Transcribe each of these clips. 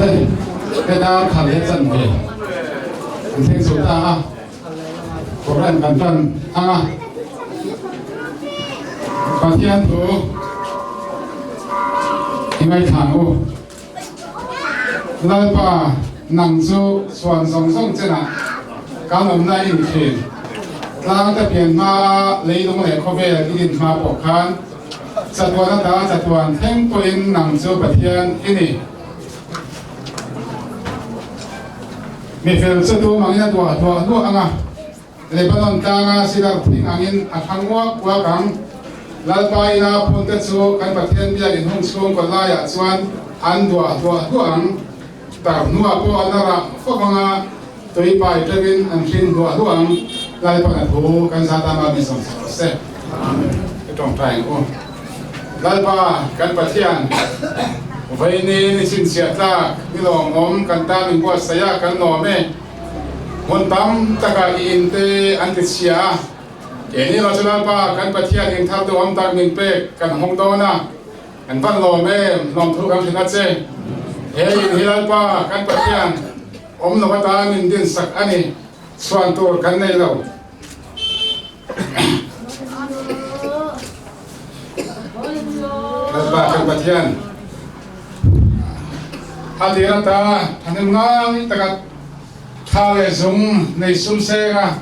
đây cái ta khẩn hết dần về anh thấy số ta có lần gần tuần và thiên thủ ngay thẳng ô lại bà nặng số soàn song song trên à cả năm nay in khiển là ta biển mà lấy đông này có về là đi in mà bỏ khăn chặt tuần ta chặt tuần thêm tôi in nặng số bát thiên ini mình phải sơ tu mang in tua anga Lebanon ta nga sila thing angin athangwa kwa kang lalpai na punta chu kan pathian bia in hung chung ko la ya chuan an dua ang ta nuwa po anara fomanga toi pai tawin an thin dua ang lai pa thu kan sa ta ma mi som se ke tong tai ko lalpa kan pathian vai ni sin sia ta ni long om kan ta min ko saya kan no me mon tam taka in te an ti sia e ni lo chana pa kan pathian in thar do am tak min pe kan hong do na an van lo me lom thu kam thina che e in hilal pa kan pathian om no ta min din sak ani swan tur kan nei lo ba kan pathian hadira ta hanem ngang takat thao lệ dùng này sum xe à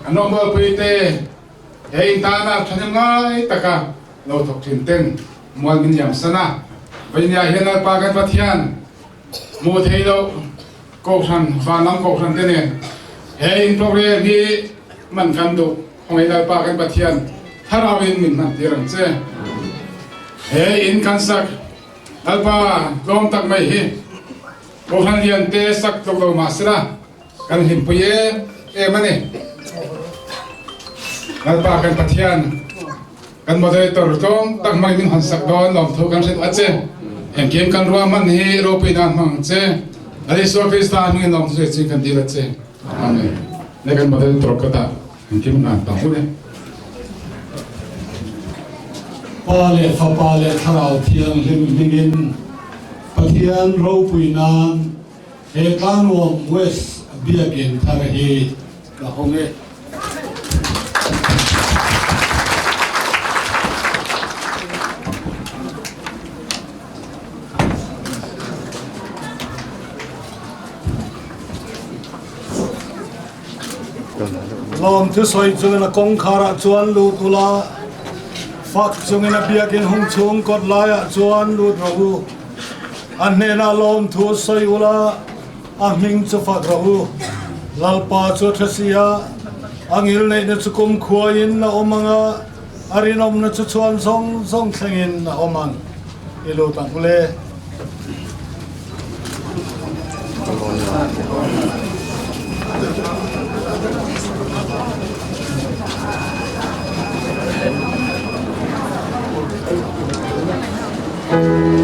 anh ông bơ bê tê hey ta na thằng ngay tất cả lâu thọc thiên tên mual min yam sana bây giờ hiện nay ba cái phát hiện mua thấy đâu cổ sản và năm cổ sản tên này hey in progress đi mình cần đủ không ai lại ba cái phát hiện thà nào mình làm gì làm chứ hey in can sắc alpa lom tak mai hi cổ sản hiện tế sắc trong đầu mà sira kan hin puye mani alpa kan pathian kan moderator tong tak mai min han sak don lom thu kan set ache em kem kan ruam man hi ro pe dan mang che ali so krista min lom thu chi kan dila che amen ne kan moderator ka ta em kem na ta hu ne pale fa pale tharau thiang hlim hingin pathian ro puinan he kanwam west biakin tharahi ka honge lom thu soi chungena kong khara chuan lu tula fak chungena biakin hung chung kot laya chuan lu rahu anhena lom thu soi ula ahming chu fak rahu lalpa chu thasia angil nei na chu kum khuain na omanga arinom na chu chuan song thlengin na omang ilu takule Vamos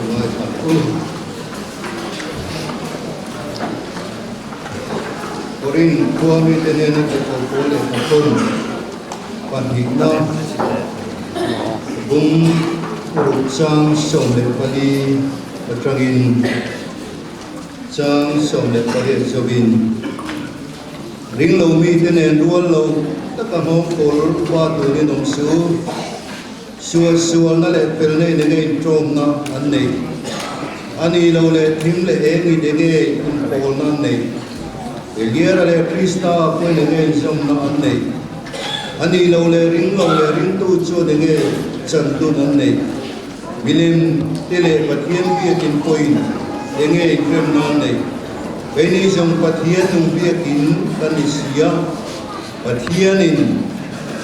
Ngài Phật ư Corin tua mi tenen ke ko le kon pan hikna bung sang som le pali patrangin sang som le pali sobin ring lo mi tenen dual lo ta ka ho kol wa tu ni nom su na le pel ne ne ngai trom na an nei ani lo le thim le e ni de nge kol na nei Elia le Krista ko ne ngai som na an nei ani lo le ring tu chu de nge chan tu na nei milim tele pathian bi kin point de nge krem na nei Beni jong pathian nung biakin kanisia pathianin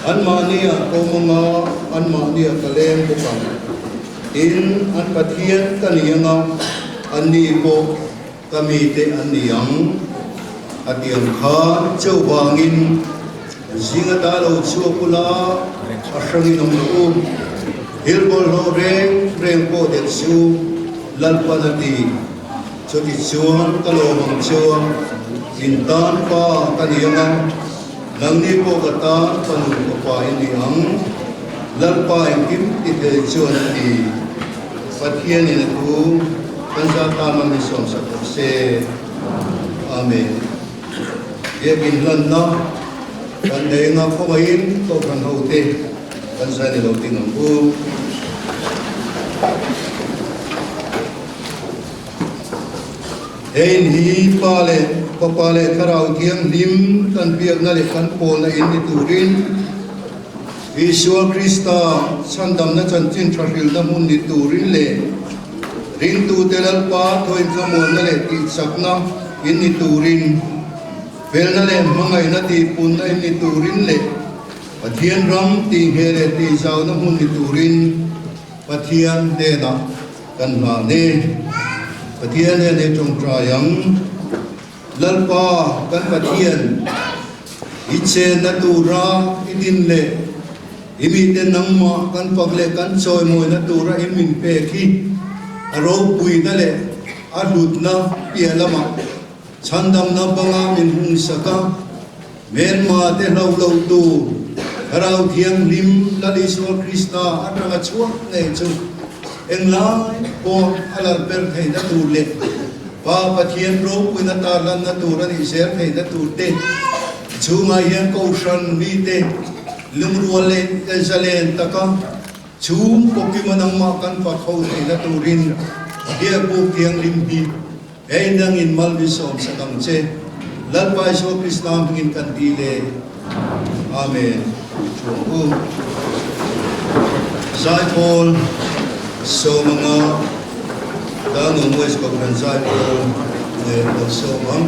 anmania komanga anmania kalem bukang in an pathian kanianga ani ko kamite aniang atiang kha chawangin zinga talo chukula asangin umku hilbol ho reng ko detsu lalpanati Choti chuan kalomang chuan intan pa kaniyanga langni po kata panu ko pa iniyang lalpa ingkim ite chuan ti pathian ni tu kansa tama ni som sa se amen ye bin lanna kan denga khomain to kan hote kansa ni lo tingang ku Ein hi pale karau tiang lim kan biak na le kan pol na in turin Isua Krista sandam na chanchin thrahil na mun ni turin le ring tu telal pa thoin kamon na le ti sakna in ni turin pel na le mangai na ti pun na in ni turin le pathian ram ti hele ti sau na mun ni turin pathian de na kan na ne Pathian ne trong trayang lalpa kan pathian iche na tura idin le imite nangma kan pagle kan choi moi na tura imin pe khi aro pui na le alut na pialama chandam na banga min hung saka men ma te lau lau tu harau thiang lim lali so Krista atanga chuak ne chu Eng lai po alal per thei na tu le pa pathian ro pui na ta lan na tu ran i ser thei na tu te chu ma hian ko shan mi te lung ru le ka zalen ta ka chu po ki manang ma kan pa khau thei na tu rin dia pu tiang lim bi ei nang in mal bi som sa kang che lal pa so Krista ngin kan ti le amen chu Sai Paul So mga tanong mo sa pagkansay ko ngayon so ma'am.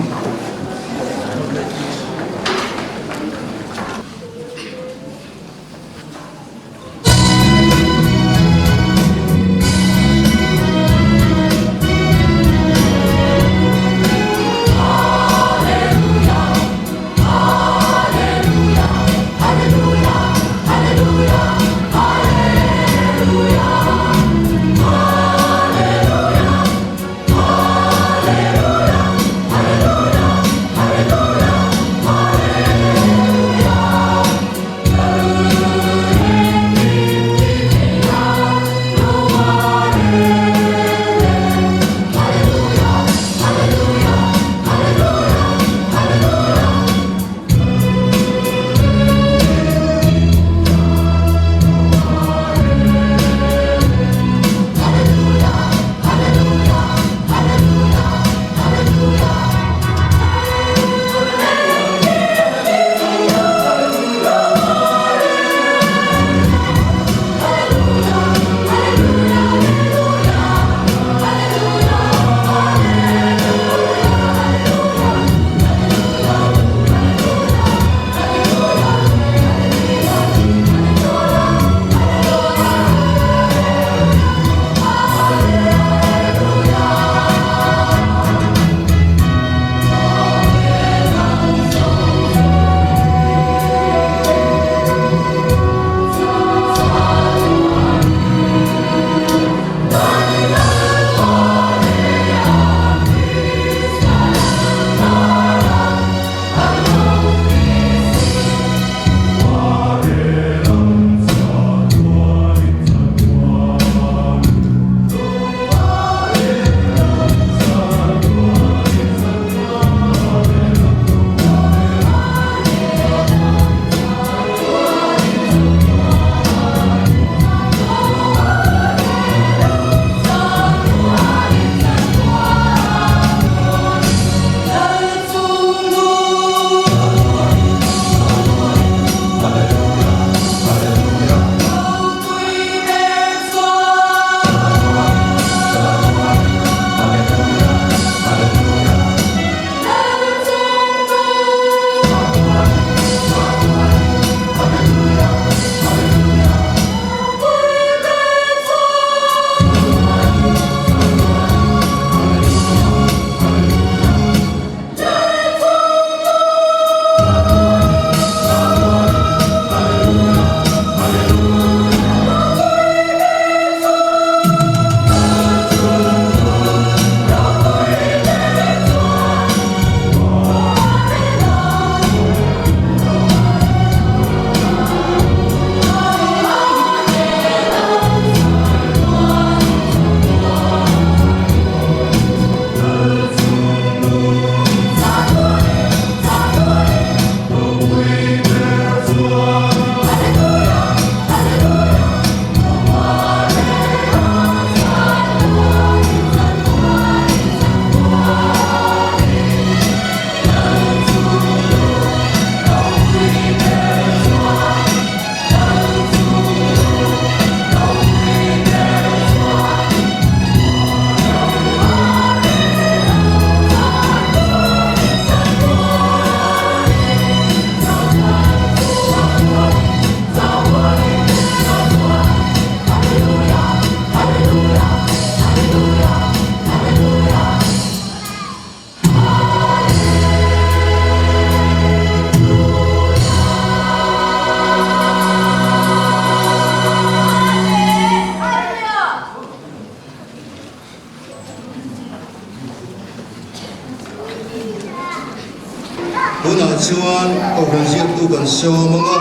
chuan ko ran ziak tu kan so manga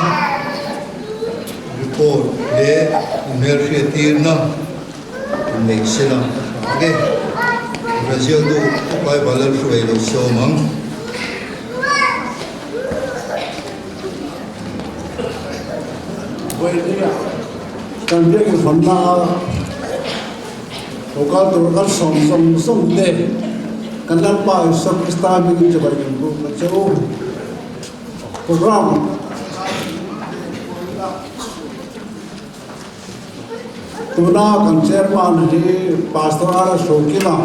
report le mer tir na nei sela okay ran ziak tu pai balar suai lo so mang vậy thì cần biết cái phần nào có tôi có sống để cần làm bài sắp start mình cho bài mình cũng là châu program tôi đã cần chairman thì pastor ara số kia là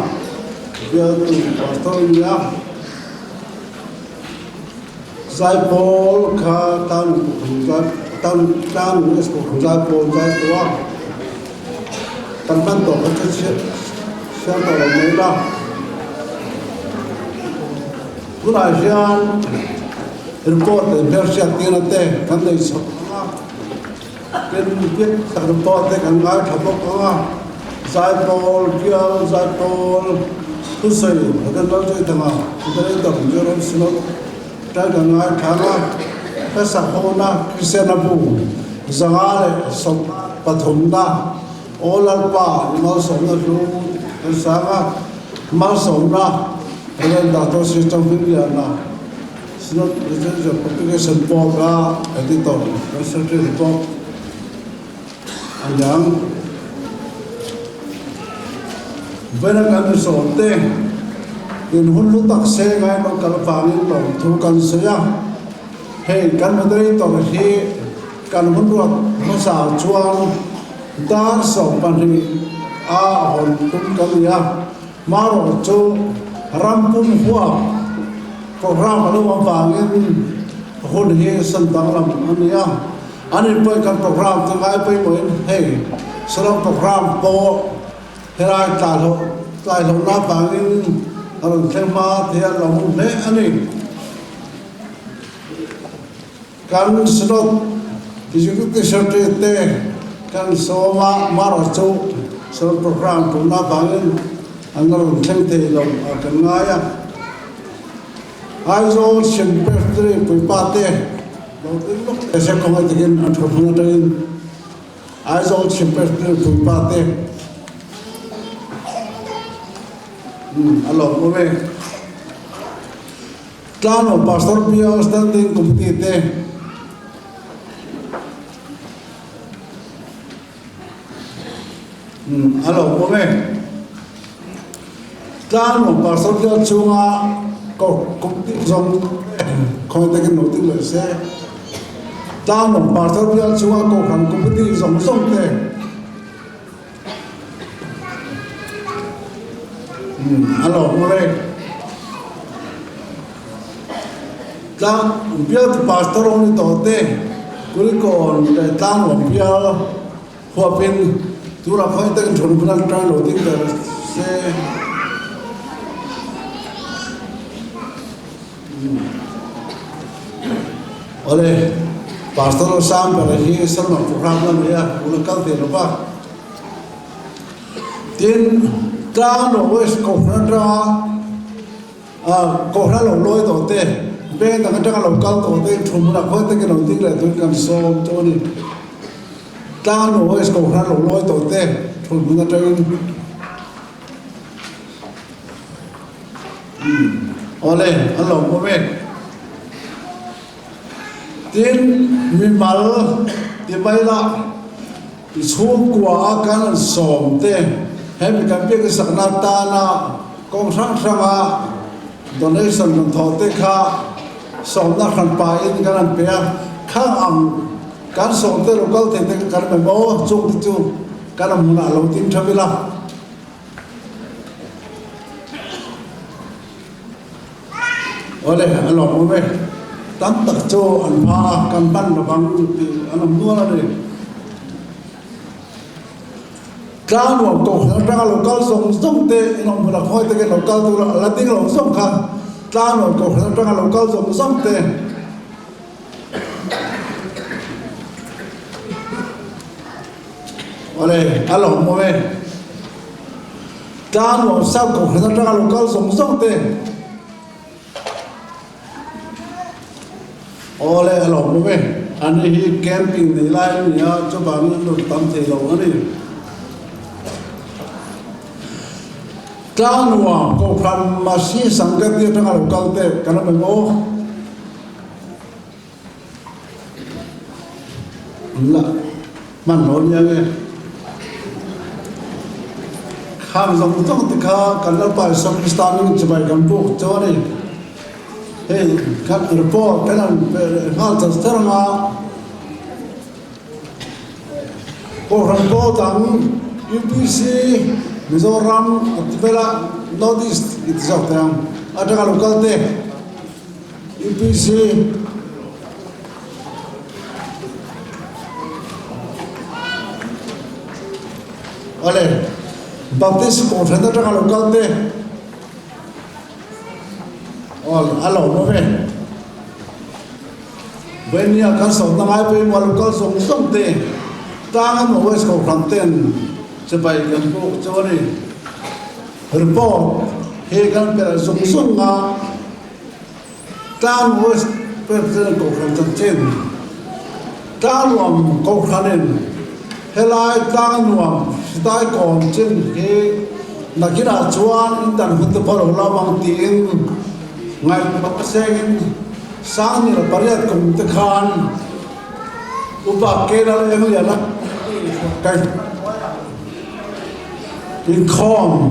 giờ tôi pastor ya giải phẫu khá tan UNESCO không giải phẫu giải phẫu tan ban tổ các chất sẽ tổ là mấy đó tôi nói rằng report để theo sẽ tiền là tệ kan đây sắp cái biết các report để kan ngay tháp bốc giải phẫu tu soi kan nói chơi thằng nào tôi đây tổng cho nó xin lỗi trái kan ngay thằng nào cái sản phẩm na Christian abu zangale som pathum na olalpa mal som na lu sanga mal som naelen dato system via na sinot research application program editor research report anyang vena kan so te in hulu tak se ngai no kalpangin lo thu kan se ya hey kan madai to hi kan munduat masa chuang dar so pani a hon tum kalia maro chu rampun huwa program alo wangin hon hi san dang lam ania ani poi kan program tu ngai poi moi hey salam program po herai ta lo na bangin aron thema thia lo me ani kan snot executive secretary kan soma maro chu so program tu na bangin angaron theng the lo kan ngaya aizo secretary pipate lo tin lo ese ko again entrepreneur aizo secretary pipate alo mo ve plano pastor pia standing committee alo mo ve plano pastor pia chunga ko committee jong khoi te no ti le se plano pastor pia chunga ko kan committee jong song te alo mo ve tang bia tu pastor oni tote kuri kon tang on bia ho pin tu ra phai ta thon bulan tra lo ding da se ole pastor sam par hi sam no program la ya ul kal te lo ba tin tang no wes ko ra ko ra lo loi tote bên ta cái lo cao tổ tiên thùng là khơi tới cái đầu tiên là tôi cần so cho đi ta nổi cầu ra lỗ lôi tổ tiên thùng là trên ole anh lòng có bên tiên mình bảo thì bây giờ xuống qua cái sòm tiên hay mình cần biết cái sắc na ta na công sáng sáng à donation mình thọ tiên kha song na khan pa in kan pe kha am kan song te local te kan me bo chu chu kan mun a lo tin thavila ole alo mo me tam tak chu an pha kan ban na bang anam nu la de kan wa ko ra local song te no mun a khoi te ke local tu la ting lo song kha ta nó có khả năng là cao giống giống thế, ôi, alo mua về, ta nó sao có khả năng là cao giống giống thế, ole alo me ani hi camping nei lai ni a cho ba mi lu tam the lo ani tlanwa ko khan ma si sangat ti ta lo kal te kana me mo la man lo nya ge kham zong tong ti kha kan la pa sam stan ni chibai kan po cho ni hey kan report kan hal ta starma ko ran po tang UPC Mizoram Atipela Northeast it is out there ataka local te UPC ole Baptist Conference ataka local te all alo no ve when ya kan so na ai pe mo local song te tang no west Conference sebagai kelompok cawani report hegan pada sung nga tan was presiden Conference chen tan wam Conference helai tan wam stai kon chen he nakira chuan indan hut par hola mang tin ngai paseng sang ni pariat kum te khan upa ke la ya la kai in khom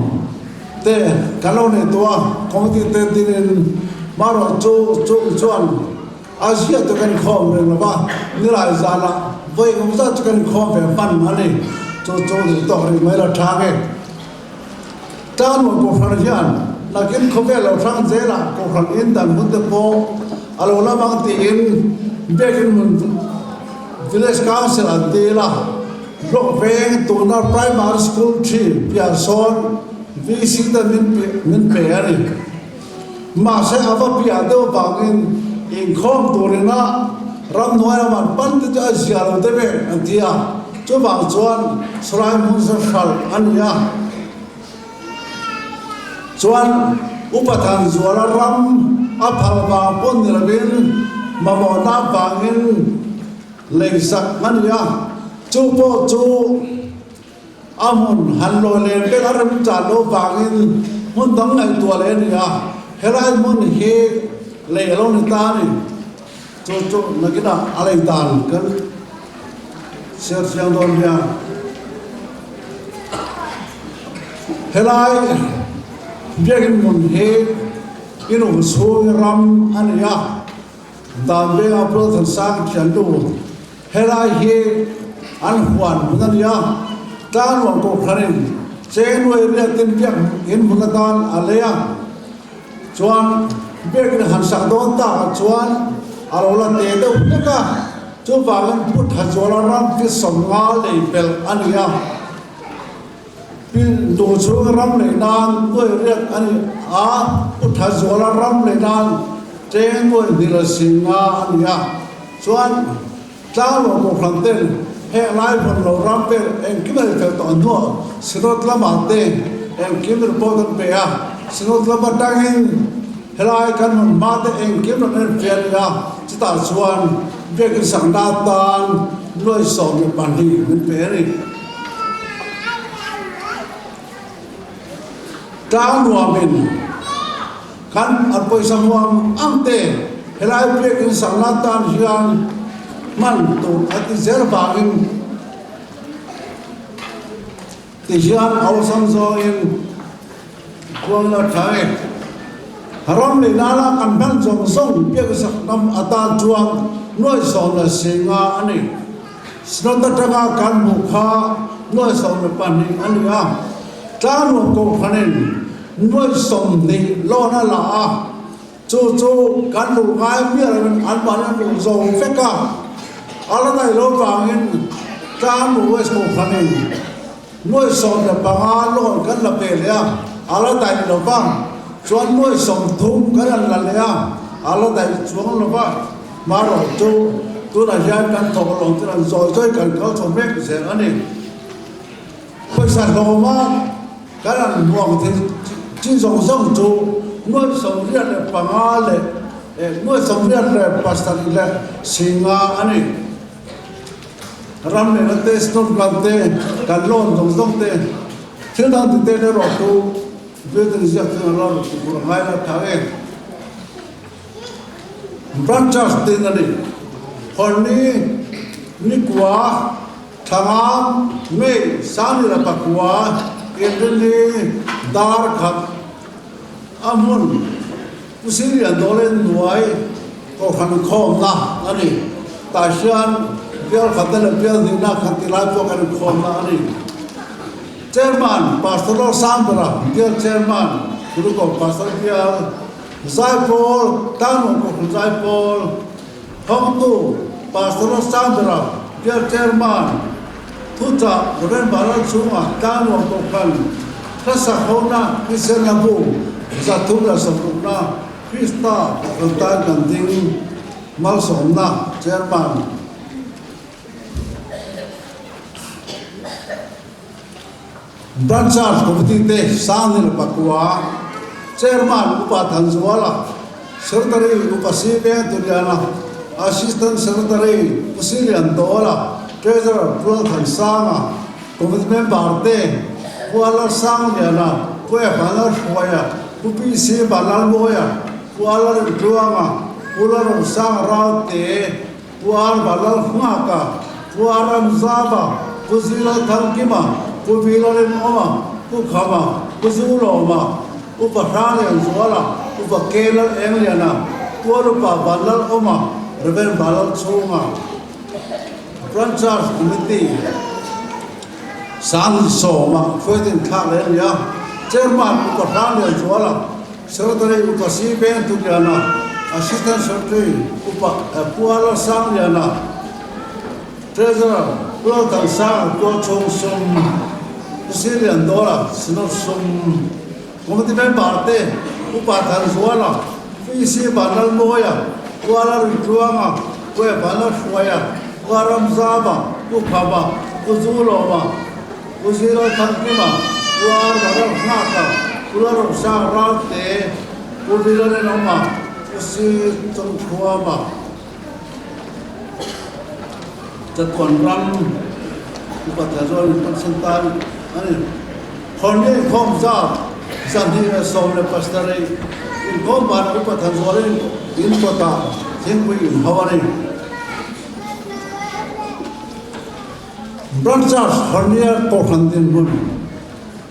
te kalau ne tua komiti te tin maro chu chuan asia to kan khom re ba ni lai zala voi ngom sa to kan khom pe pan mani chu to ri mai la tha ke tan mo ko phar jan lakin khobe lo thang je la ko khang in dan mun te po alo la bang ti in bekin mun village council an te la block veng to na primary school tree pia son VC da min pe ari ma se ava pia do bangin in khom to na ram noya man pan te ja sial te be antia cho bang chuan srai mun sa khal ania chuan upathan zuala ram aphal ba pon ni rabin mamo na bangin leisak ania chu po chu amun hanlo le pe aram cha lo bangin mun dang ngai tua le ni ya helai mun he le lo ni ta ni chu na kina alai dan kan ser siang don ya helai biagin mun he inu so ram an ya dan be apro than sang chan do helai he an huan mun ya tan wang ko kharin chen we ria tin piak in munatan alea chuan bek na han sak don ta chuan alola te do ka chu wangan put ha chola ram ki somnga le pel ania pin do chu ram le nan we ria ani a put ha chola ram le nan chen we dil singa ania chuan tan wang ko khanten he lai von lo rampe en kimel fel to no sinot lama te en kimel podan pe a sinot lama tangin helai kan ma te en kimel en fel ya chita chuan be ki sang da tan loi so ni pandi min pe ri ta no men kan apoi samwam amte helai be ki sang da tan hian man to ati zer bagin tijan awsam zo in kuang la thai haram le nala kan ban zong song pia sak nam ata chuang noi song la singa ani snota tanga kan mukha noi song la pani ani a tano ko khanen noi song ni lo na la a chu kan lu ngai mia an ban an zong feka ala dai lo bangin kan mu wes ko khanen noi som la banga lo kan la pe le ala dai lo bang chuan noi som thum kan la le ala dai chuang lo ba ma ro tu na yan kan thok lo tu ran zoi kan kau thom mek se ani poi sa lo ma kan muang the chin song song chu noi som ria le banga le mua sắm riết là pastor là singa ani ram này là test nốt làm tê cần lon dòng tê thế nào thì tê nó rõ tu về từ giặc từ nó rồi hai là thằng em branches tê này còn ni quá thằng mê sáng là bạc quá cái này dar khát amun Usiri an dolen nuai ko khan khom na ani ta sian bial khatel bial dina khatilai po kan khom na ani chairman pastoral sambra bial chairman guru ko pastor bial zaipol tanu ko zaipol hongtu pastoral sambra bial chairman thuta ren baran chunga tanu ko khan thasa hona kiselabu zathula sabuna Krista Kontan Ganting Malsomna Chairman Branchard Committee Te Sanil Pakua Chairman Upathan Zwala Secretary Upasibe Tuliana Assistant Secretary Usilian Dola Treasurer Pulatan Sanga Committee Member Te Kuala Sangliana Kuya Banar Kuya UPC Balal Moya Kuala Ruanga, Kuala Sang Raute, Kuala Balal Humaka, Kuala Mzaba, Kuzila Tankima, Kubila Oma, Ukama, Kuzuloma, Upatalian Zola, Upakela Emiliana, Kuala Balal Oma, Reverend Balal Chunga, Branchers Committee, San Soma, Ferdin Kalenia, Chairman Upatalian Zola. Secretary Upasibe Tuliana, Assistant Secretary Kuala Sangliana, Treasurer Pulatan Sang Kuachong Sum, Usilian Dola, Sinot Sum, Committee Member Te, Upatan Zuala, PC Banal Moya, Kuala Ruanga, Kue Banal Fuaya, Kuala Mzaba, Ukaba, Uzuloma, Uzila Tankima, Kuala Banal Naka. Kuala Sang Raute, Kubila Noma, Usi Tongkuama, Jatuan Ram, Upatazol Konsentan, Honye Komza, Sandina Somle Pastare, in Komban Upatazol, in Kota, Tingui, Havari. Branchers, Honye Pokandin Mun.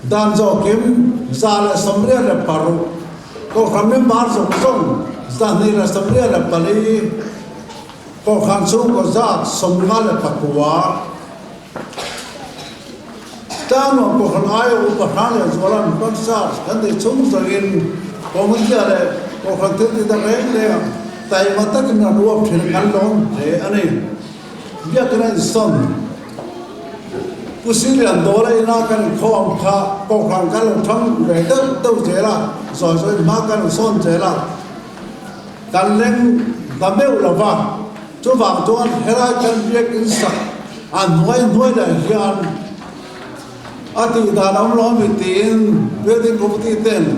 Danzo Kim, Zala Sombria le Paru, Kohamim Barzo Song, Zanila Sombria le Pali, Kohansu Gozat, Sombra le Pakua, Tano Kohanayo, Upahana, Zolan, Bansas, and the Chumzagin, Komunjale, Kohanti the rain there, Taimatakin and Wolf in Kalon, Ane, Biakan Son. Usilian Dola Inakan Kom Ka, Pokran Kalan Tang, Redder, Dojela, so Makan Son Jela. Kanleng, Damel Lava, Tuva, Don, Hera can be inside, and when Yan Ati Danam Lomitin, Wedding Committee then,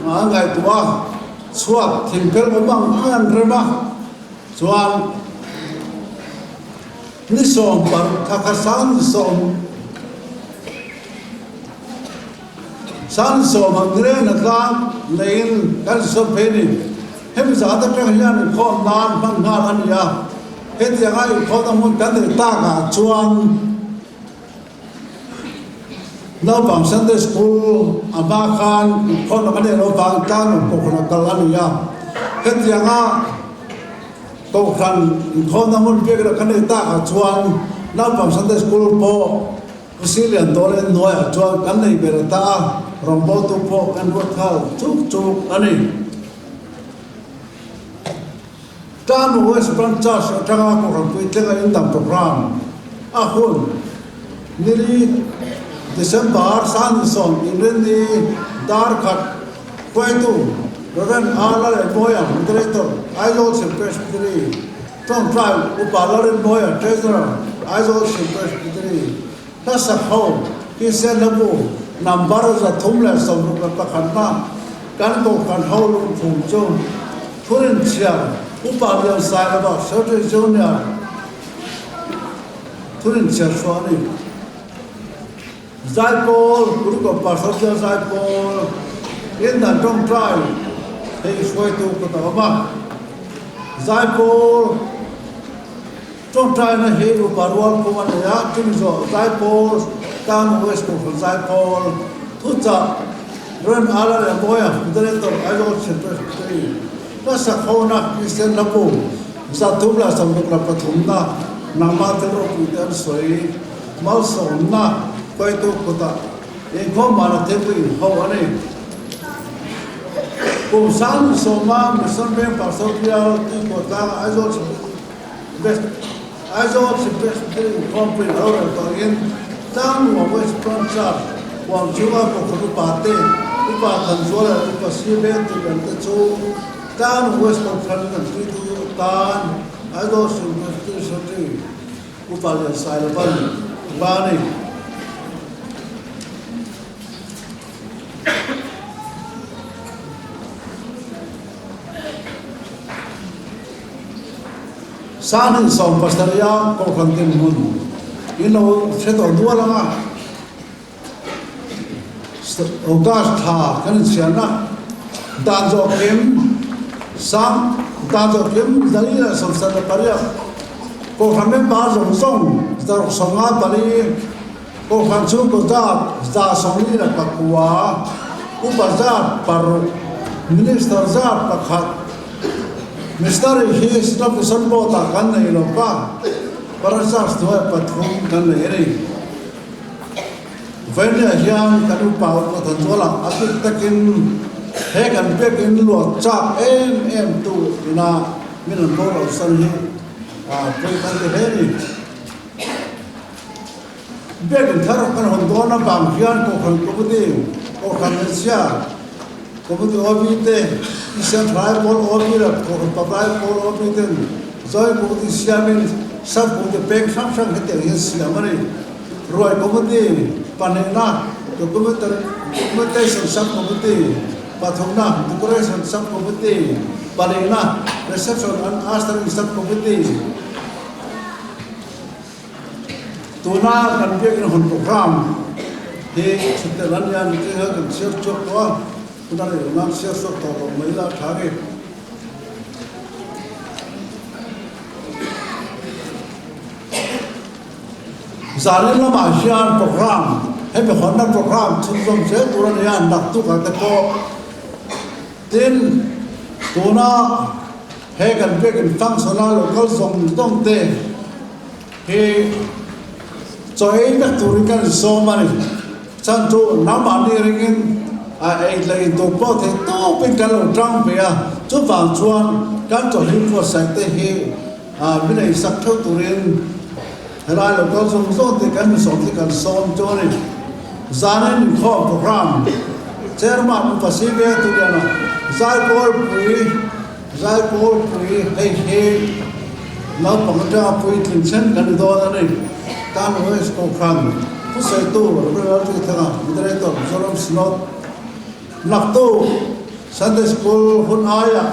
Angai Tua, Swat, Timpel Mabang, and Rema, Swan Nison, Takasan Song. San so mangre na ka lein kan so pheni hem za ta ka hian ko nan bang na an ya he ti ga ko ta mun kan ta ka chuan no bang Sunday school aba khan ko na ka ro bang kan ko na kal an ya he ti ga ko khan ko na mun pe ka kan ta ka chuan no bang Sunday school po Usilian Dolen Noya chuan kan nei berata Rombo tu po kan wathal chuk ani tan West Branchers atanga ko kan puitlenga indam program ahun nili December Sanson inrendi dar khat kwaitu Reverend Ala Moya Director Isolation Presbytery Tom Tribe Upala Moya Treasurer Isolation Presbytery that's a home he said nabu number za thumla som ka khanna kan ko kan haul phum chu thurin chia upa biang sai la ba so te jonia thurin chia so ni zai pol guru ko pa so chia zai pol in da dong trai hei suai tu ko ta ba zai pol dong trai na hei upa rual ko man ya tin zo zai pol tam west ko zai pol thu cha ren ala le boya dere to ajo chhe te Nasa khona Christian lapu sa tubla sam la pathumna nama tero putan soi mal sonna koi to kota e ko mara te pu ho ane ko san soma mission ben pasopia ti kota ajo best ajo best complete ora to in tam wa west sponsor wa juga ko ko pate upa kan zola upa sibe tu kan chu Tan West Conference country to Tan Ados University Upal Sailapan Bani San Song Pastaria Kokantin Mun Ino Seto Dualanga Ogas Tha Kan Siana Danzo Kim Sam Danzo Kim Dalila Samsana Paria Ko Khamen Ba Zong Song Dar Songa Pali Ko Khanchu Ko Da Da Songi La Pakwa Upazar Par Minister Zar Pakhat Mr. He Stop Sanbota Kanna Ilopa Parasas Dua Pathum Kanna Eri Venya Hiang Kanu Pau Patanzola Apik Takin He kan pekin luat chak em tu na minan bol san hi poi kan te heri pekin thar kan hon dona bam hian ko kan ko budi ko kan sia ko budi obi te isan rai bol obi ra ko pa rai bol obi te zoi ko budi sia min sab ko te pek sam sam ke te hi sia mari roi ko budi panena ko budi sam ko budi Pathumna, decoration sub committee, Balina, reception and astering sub committee. Tuna can be in a program. He should tell Lanya and Kiha and Sir Chokwa, Tuna, not Sir Soto, Mila Target. Zalina Mashian program, have a Honda program, Tum Turanian, Naktuk at the core. Tin Tuna Hagan Big functional local zone don't they? He so he got to reckon so many. Santo Namani ringing I lay to both a two big gallow drum beer, two pounds one, come to him for Sante he village Sato Turin. And I local zone they can be something and so Johnny Zanin call program. Chairman Pacific to the Zai Paul Pui, hey, love Pamata Pui Clinton, and the other name, Tam West Kokram, who say two, Director, Zoram Slot, Nakto, Sunday School, Hunaya,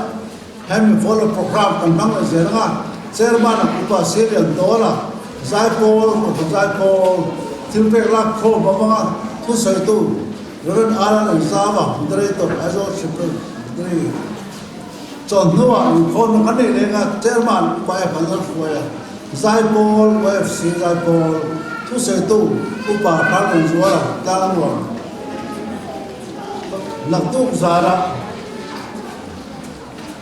having follow program, and Mama Zera, Chairman of Upa Syrian Dollar, Zai Paul, Tilpek Lak Ko, Baba, who say two, Reverend Alan and Sava, Director, Azor So Noah, you call me money, Chairman, by a hundred Zai Paul, YFC Zai Paul, who say two, Upa, Parliament, Dalamwa, Naktuk Zara,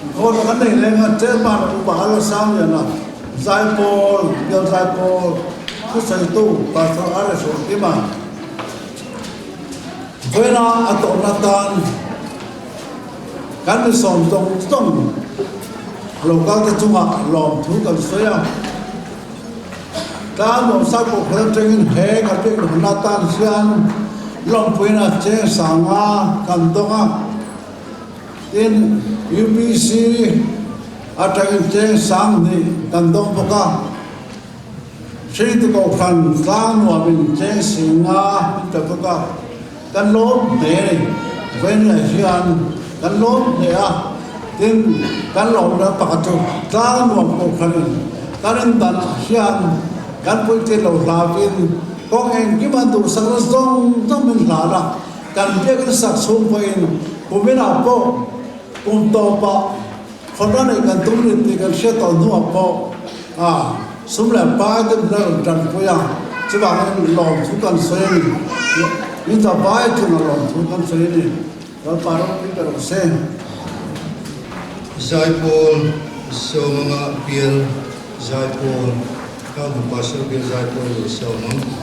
you call me money, Chairman, Upa, Alasamiana, Zai Paul, Bill Zai Paul, who say two, Pastor Arish, Ima, Buena Atonatan. Kan som tong local ta chunga lom thu kan soya ta mom sa ko kham tengin he ka pe na tan sian lom puina che sanga kan donga in UPC atagin che sang ni kan dong poka sei tu ko khan kan wa bin che singa ta poka kan lom ne ven la sian kan lom ne a tin kan lo da pakatu tlang mo ko khanin kanin dan hian kan puitin lo lavin kong en ki man du sang zong zong min la la kan bia kan sak sum poin pumina po pum to pa khona nei kan tum ni ti kan she to nu po sum la pa de na dan po ya chu ba kan lo chu kan se ni ta ba chu na lo chu kan se ni lo pa ro ni ka ro se Zai Paul so mga piel Zai Paul ka du pastor piel Zai Paul so mga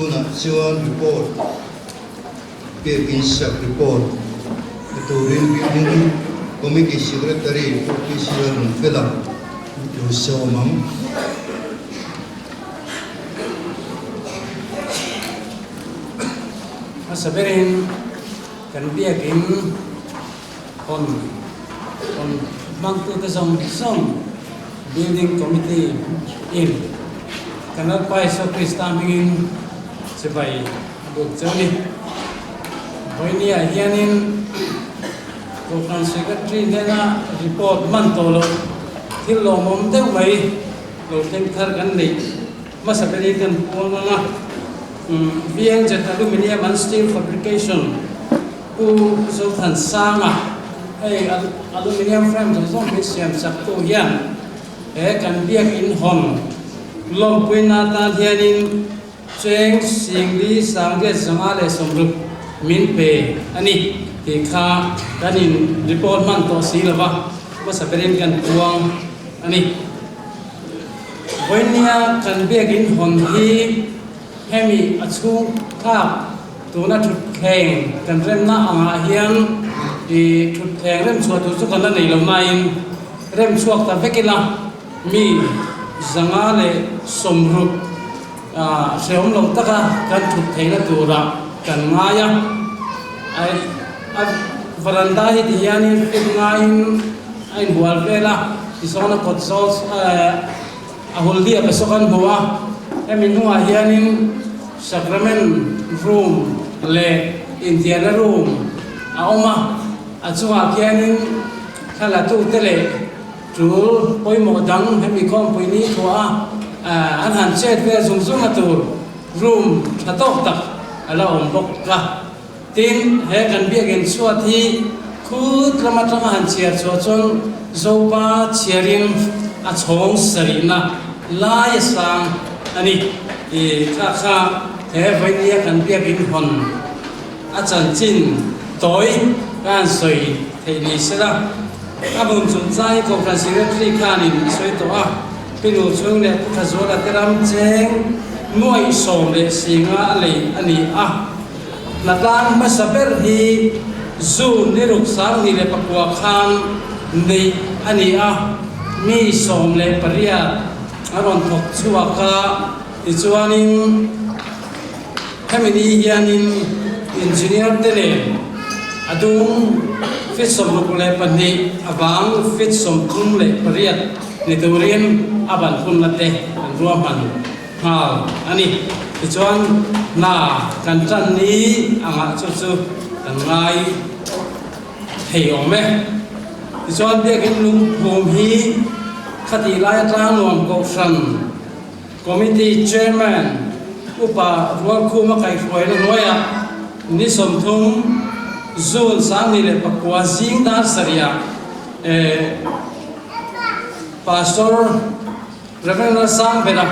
Tuna Chuan report, Sak report, Turin Building Committee Secretary, Official Philip Yusomam. Sabihin kan biagin on mangtu tasong building committee in kanal pa sa Kristamingin sabay bukjani boy niya yanin Program Secretary dena report man tolo thilo mom deu mai lo ten thar kan nei masabihin kan puanga nga biang jet aluminium and steel fabrication u so than sanga aluminium frame so zong siam sak to hian kan biak in hon lom puina ta hianin cheng singli sangge sangale somru min pe ani ti kha kanin report man to silwa ว่าสเปรินกันพวงอันนี้วันนี้กันเบียกินหอนที่ให้มีอัศวภาพตัวนัดชุดแข่งกันเริ่มหน้าอ่างเฮียนที่ชุดแข่งเริ่มสวดทุกคนนั่นในลำนายเริ่มสวดแต่เวกิละมีสังอาเลสมรุปเสียงลงตะกันชุดแข่งนั่นตัวละกันง่ายไอ้ฝรั่งได้ที่ยันเป็นง่ายไอ้บัวเวลาที่สองนักกดโซ่อาหุลเดียไปสกันบัวไอ้มินหัวยันสักระเมนรูมเล่อินเดียนรูมเอามาอาชัวเกียนินข้าละตู้เตะจูปอยหมดดังให้มีข้อมูลนี้ตัวอาหารเช็ดเพื่อส่งส่งมาตัวรูมถ้าตกตักเราอมบกกะทีนเฮกันเบียกันชัวที่คูดละมาทำอาหารเชียร์ชัวจนโซบาเชียรินอาชงสรินะลายสังอันนี้ข้าเฮไว้เนี่ยกันเบียกินหอนอาจารย์จินต่อยการสวยเทนิสละอาบุญสนใจกับการศิลป์ที่ข้านินสวยตัวเป็นอุช่วงเนี่ยพุทธโสดาเตรัมเจงมวยสมเลสิงห์อะไรอันนี้นักการมาสับเปอร์ฮีซูนิรุกสังนิเลปกัวขานในอันนี้มีสมเลปริยาอารมณ์ทกชัวกะอิจวานินให้มันอียานินอินจิเนียร์เตเนอดุงฟิตสมรุกเลปนีอวังฟิตสมคุมเลปริยาในตัวเรียนอบันคุณละเตรวมมันอันนี้อิจวันน่ากันจันนี้อ่างสุดๆกันไงเหี่ยวไหมอิจวันเรียกลุงผมฮีคดีไล่ตามรวมกองสันคอมมิตี้เชอร์แมนอุปรวมคู่มาไก่ฝอยละน้อยนิสมทุมซูนสามนี่เลยปักวาซิงดาสริยาPastor Reverend Sam Bela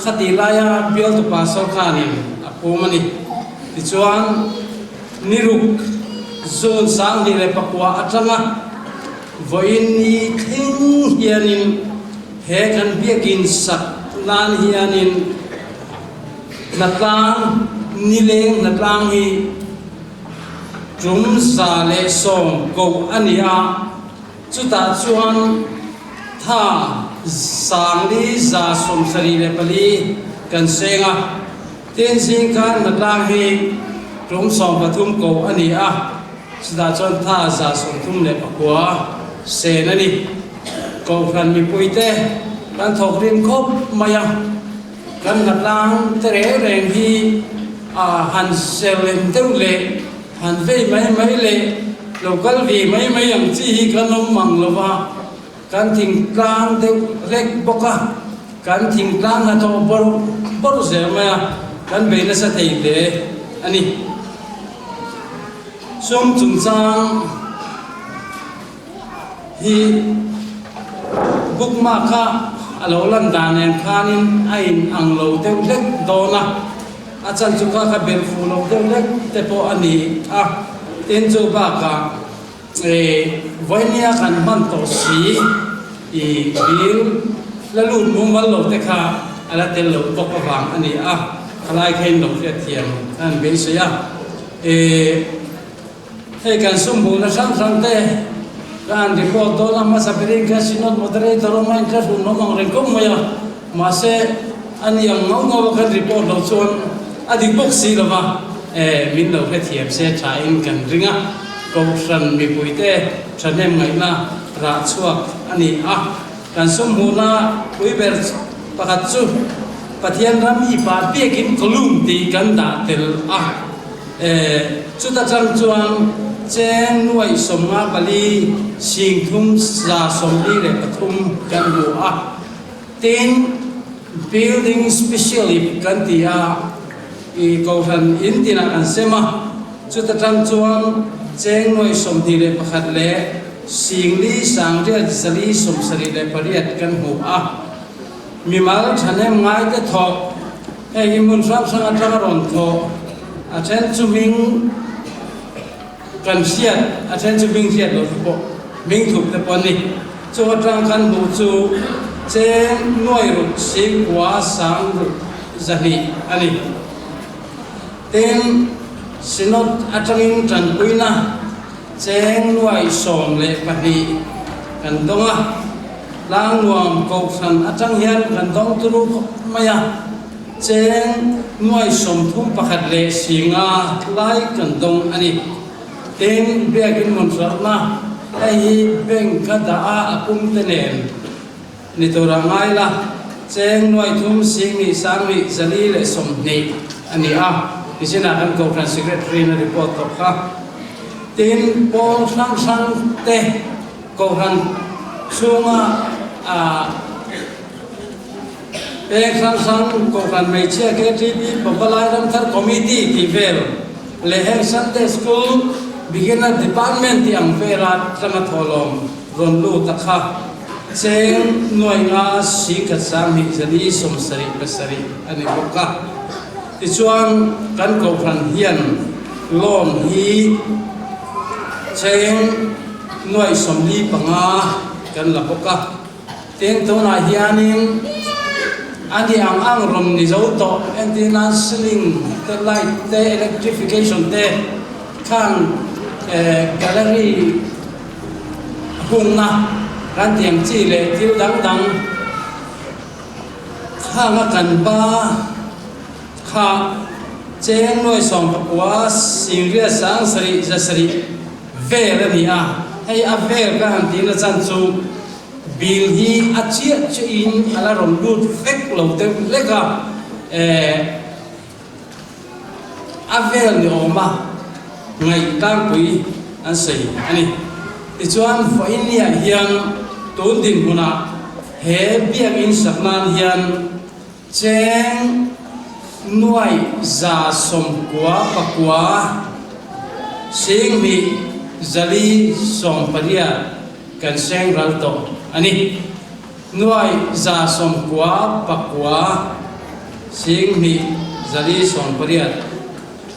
Khatilaya built to Pastor Khanim Apomani Tichuan Niruk Zon Sang Nile Pakwa Atanga Voini Ting Hianin Hekan Biakin Sak Lan Hianin Natlang Nileng Natlang Hi Jum Sale Song Go Ania Chuta Chuanถ้าสางลีจาสมสรีเลปลีกันเซงเตียนสิงการมาลางฮีตรงสองปฐุมโกอันนี้สดาจนท่าจาสมทุมเลปกัวเซนันนี่โกพันมีปุยเตกันถกริมคบมายังกันมาลางเตะเรงฮีหันเซเลนเตวเลหันเว่ไม่เลโลกัลวีไม่ยังจีกันนมมังลวาการทิ้งกลางเด็กเล็กบกะการทิ้งกลางนั่นตัวบรุษเสียมาการเบนสติเดอันนี้สมจุนจางฮีบุกมาค่ะอโลลันดานเองขานินไอ้อังโลเด็กเล็กโดนะอาจารย์จุกะกับเบลฟูโลเด็กเล็กแต่พออันนี้เต็นจูบากะวันนี้กันมันโตสีบิลแล้วลูกมุมวันหลบแต่ค่ะอะไรเต็มหลบปกฟังอันนี้อะไรเข็นหลบเทียมอันเป็นเสียให้การสมบูรณ์สังเตการรีพอร์ตตัวนั้นมาสับเรียนกันสินอดมอดเรย์ตัวมันก็หุ่นน้องเรียนก็ไม่มาเสอันยังเงากันรีพอร์ตเราชวนอดีตพวกสีหรือว่ามินเราแค่เทียมเสียใจกันริงก็ฉันมีปุยเต้ฉันเองไงนะราชวกอันนี้การสมบูรณ์ปุยเบลประคัตสุปฏิญาณมีปาเปียกินกลุ่มตีกันดาเตลสุดท้ายจังจวนเจนหน่วยสมมาบาลีสิงทุมสาสมดีเลยปฐุมกันอยู่ทีน building specially กันที่อีกคนอินทินาอันเสมาสุดท้ายจังจวนเจงหน่วยสมดีเลยประคัตเล่สิ่งนี้สังเรียสลีสมสรีเลยปริยัติกันหัวมีมาแล้วฉันเองง่ายแต่ทอให้ยิมุนทรัพย์สังฆทานทออาจารย์จุมิงกันเสียดอาจารย์จุมิงเสียดเราทุกคน mình thuộc tập quân đi cho trang căn đủ chu trên nuôi rụt sinh quá sáng rụt gia đi anh đi tên sinot atangin trần quý na trên nuôi sòng lệ bát đi cần đông à lang nuông cầu san atang hiền cần đông tu maya trên nuôi sòng thum pakhat lệ singa lai cần đông anh đi tên bia kinh môn sọt na ai beng kada apum tenen ni tora ngai la cheng noi thum sing ni sang ni zali le som ni ani a isina kan ko kan secretary na report to kha tin pol sang sang te ko kan sunga pek sang sang ko kan mai che ke tv babalai ram thar committee ki vel le heng Sunday school beginner department yang verat sama tholom ron lu takha cheng noi nga si ka sam hi zali som sari pasari ani boka ti chuan kan ko khan hian lom hi cheng noi som li panga kan la boka teng to na hianin ani ang rom ni zo to antenna ceiling the light the electrification te khang gallery hung na kan tiang chi le tiu dang dang khang kan ba kha cheng noi som pakwa singria sang sari za sari ve la ni a hei a ve ka han ti la chan chu bil hi a chia che in ala rom lut fek lo te le ka a ve ni oma ngày tang quý an sei ani ti chuan fa india hian tun din huna he biak in saknan hian cheng nuai za som kwa pakwa sing mi zali som paria kan seng ral to ani nuai za som kwa pakwa sing mi zali som paria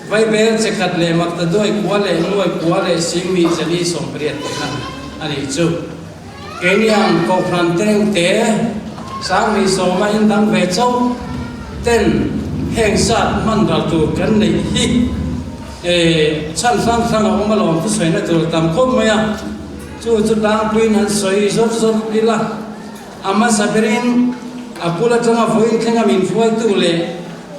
vai ber chekat le makta doi kwale nuai kwale singmi zali sompriat na ani chu kenian ko phran teng te sang mi soma in dang ve chau ten heng sat man dal tu kan nei hi chan sang sang ong malom tu soi na tu tam khom maya chu chu dang puin han soi zot zot dila ama saberin apula tanga voin thenga min fuai tu le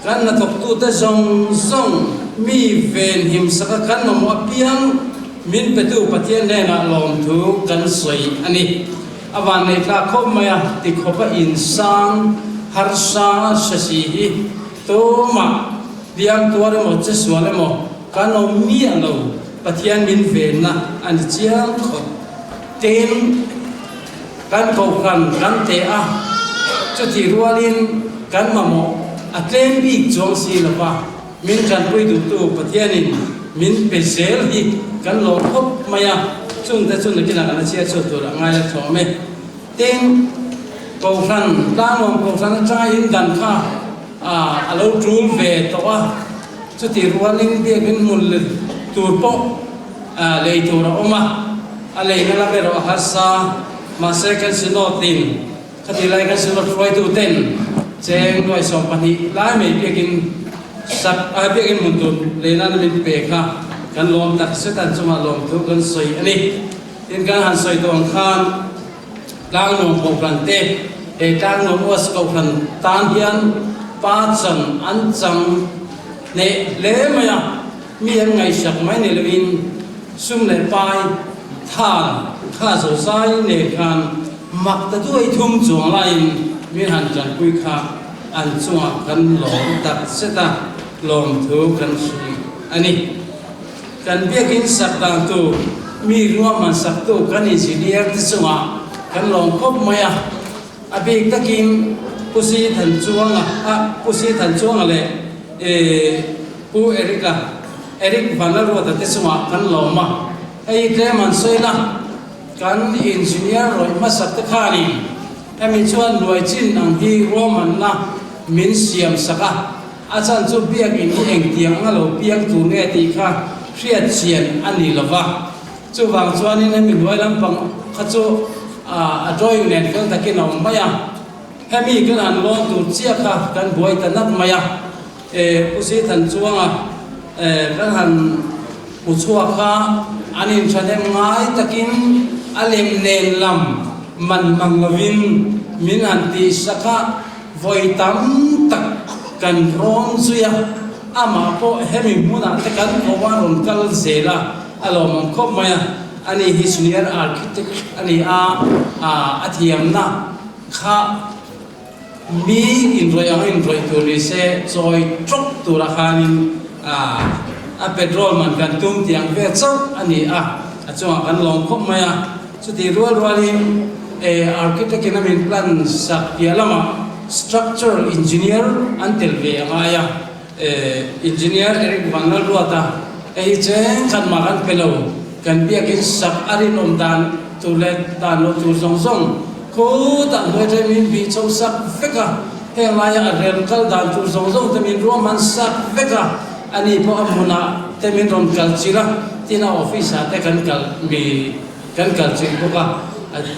kan na tok tu ta zong zong mi ven him saka kan no mo piang min petu pathian ne na lom thu kan soi ani awan ne tla khom maya ti khopa insan har sa sasi hi to ma diam tuare mo che suale mo kan no mi alo pathian min ven na an chiang kho ten kan ko kan te a chu ti rualin kan ma mo atlem bi chong si la ba min kan pui du tu pathianin min pesel hi kan lo khop maya chung ta chung kina kana chia chu tu la ngai la thome ten ko khan ta nom ko khan cha in dan kha alo trul ve to a chu ti rualin bi bin mul tu po le tu ra oma ale na la be ro hasa ma second sinotin khati lai kan sinot froi tu ten cheng noi som pani lai me biakin sak biakin mundun le na min pe kha kan lom tak se tan chuma lom thu kan soi ani tin kan han soi to khan lang nom ko kan te e tang nom was ko kan tan hian pa chan an chang ne le maya mi an ngai sak mai ne lewin sum le pai than kha zo sai ne khan mak ta duai thum chuang lain mi han chan pui kha an chunga kan lom tak seta lom thu kan sui ani kan biakin sakdang tu mi ruam man sak tu kan engineer ti chunga kan lom khop maya abik takin pusi than chuanga pusi than chuanga le pu Eric vanaro ta ti chunga kan loma ai te man soina kan engineer roi masak ta khani ami chuan loi chin ang hi roman na min siam saka achan chu biak in eng tiang alo piang tu nge ti kha hriat chian ani lova chu wang chuan in min hoi lampang kha chu drawing nen kan takin om maya hemi kan an lon tu chia kha kan buai tanat maya pusi than chuanga kan han uchua kha anin thanem ngai takin alem nen lam man manglovin min anti saka voi tam tak kan ron suya ama po hemi muna te kan owaron kal zela alom khop maya ani hisunier architect ani athiam na kha mi in roi tu ni se choi trok tu ra khanin petrol man kan tum tiang ve chok ani achunga kan long khop maya chuti rualin architect in amin plan sak pialama structural engineer until ve angaya engineer Eric Vanal ruata chen kan makan pelo kan biakin sak arin dan tulet dan lo tu song ko dan lo min bi chau sak feka hengaya arel kal dan tu song temin roman sak feka ani po amuna temin ron kalchira tina office ate kan kal mi kan kalchir ko ka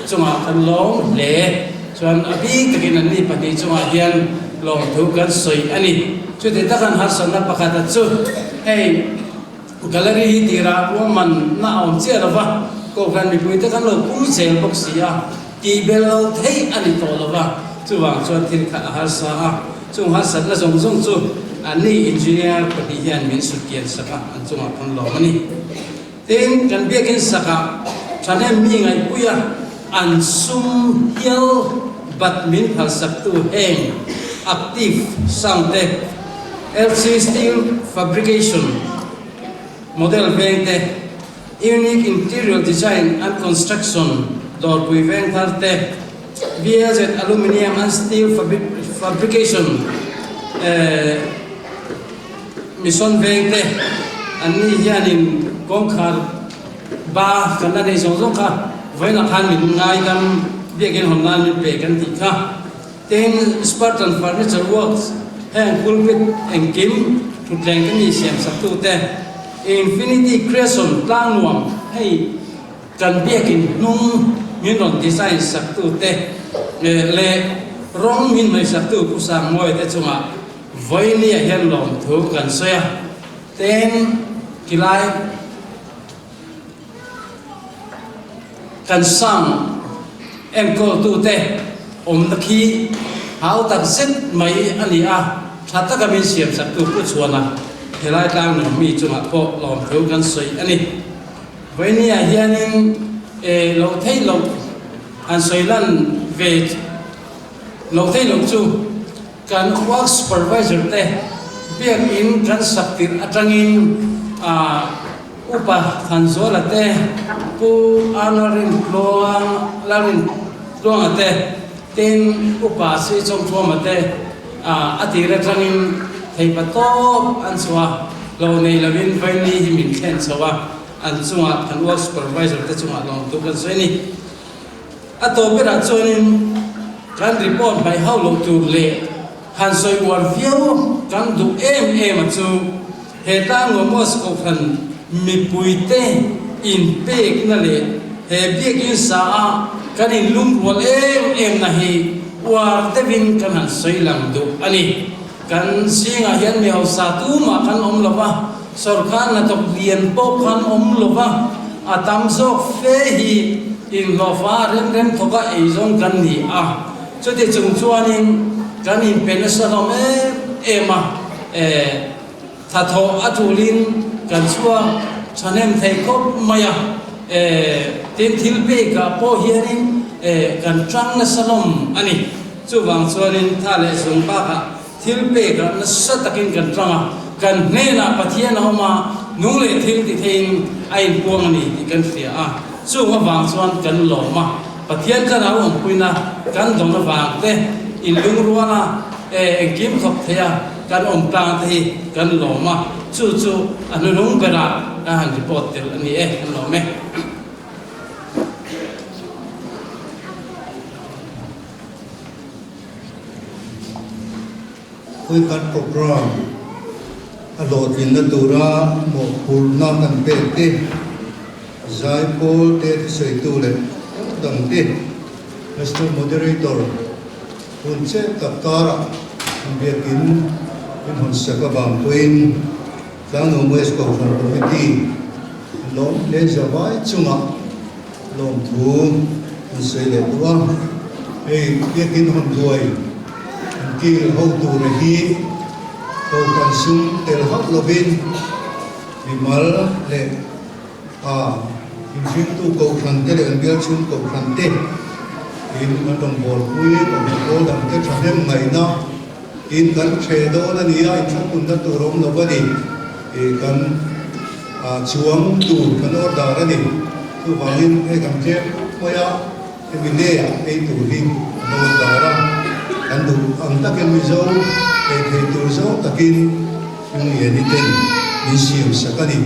chunga kan long le chuan abi takin ani pani chunga hian long thu kan soi ani chuti takan har sonna pakata chu hey gallery tira roman na om che lova ko kan mi pui takan lo pu sel boxia ti bel thei ani to lova chuwang chuan thil kha har sa chung har sat la zong chu ani engineer pani hian min su kian saka an chunga kan lo ani ten kan biakin saka chanem mi ngai puya an sum hial bat min phal sak tu heng active sangte LC steel fabrication model vengte unique interior design and construction dor pui veng tharte VZ aluminium and steel fabrication mission vengte ani hianin kongkhar ba kana nei zong kha voina khan min ngai dam biakin honnan min pe kan ti kha ten Spartan furniture works hang pulpit and kim to tlang kan ni siam sak tu te infinity creation tlang nuam hey kan biakin nung min ron design sak tu te le rong min mai sak tu ku sang moi te chunga voinia hian lom thu kan soya ten kilai kan sang enko tu te om na khi hau tak set mai ani thata ka min siam sak tu pu chuana helai tang no mi chunga po lom thu kan soi ani voinia hianin lo thei lo an soilan ve lo thei lo chu kan work supervisor te biak in kan saktir atangin upa thanzola te pu anarin loang larin loang ate ten upa si chong thoma te atira tangin thei patop an suwa lo nei lavin vaini himin khen chawa an chunga kan work supervisor te chunga long tu kan soini ato bera chonin kan report by how long to le han soi war viau kan du em chu he ta ngo mos ko khan mi puite in pek na le he biak in sa kan in lum wal em na hi war devin kan han soi lam du ani kan singa hian mi ho sa tu ma kan om lova sarkar na tok lian po kan om lova atam zo fe hi in lova rem thoka ei zong kan ni cho te chung chuanin kan in pen salom ema tha tho atulin kan chua chanem thei khop maya tin thil pe ka po hianin kan trang na salom ani chu wang chuanin thale sung pa ka thil pe ka na satakin kan tranga kan ne na pathian homa nung le thil ti thein ai puang ani kan fia chu wa wang chuan kan lo ma pathian kan awang puina kan dong na wang te in lung ruana kim khop thea kan om tang thi kan lo ma chu anu nung bera han report tel ani kan lo me koi kan program alo tin na tura mo pul na kan pe te Zai Paul te sei tu le dang te Mr. Moderator un che takara biakin in hon saka bang queen tang no west ko committee lom le zawai chunga lom thu un sei le tua ei biakin hon duai ki ho tu re hi ko kan sum tel hak lovin bimal le in fin tu ko khan te le bial chun ko khan te in kan dong bol pui ko dang te thanem ngai na in kan chedo na nia in thak kun da tu rom no bani e kan chuang tu kan or da ra ni tu wangin e kan che moya e mine ya e tu ring no da ra kan du ang takin mi zo e the tu zo takin yung ye ni ten ni siu sakani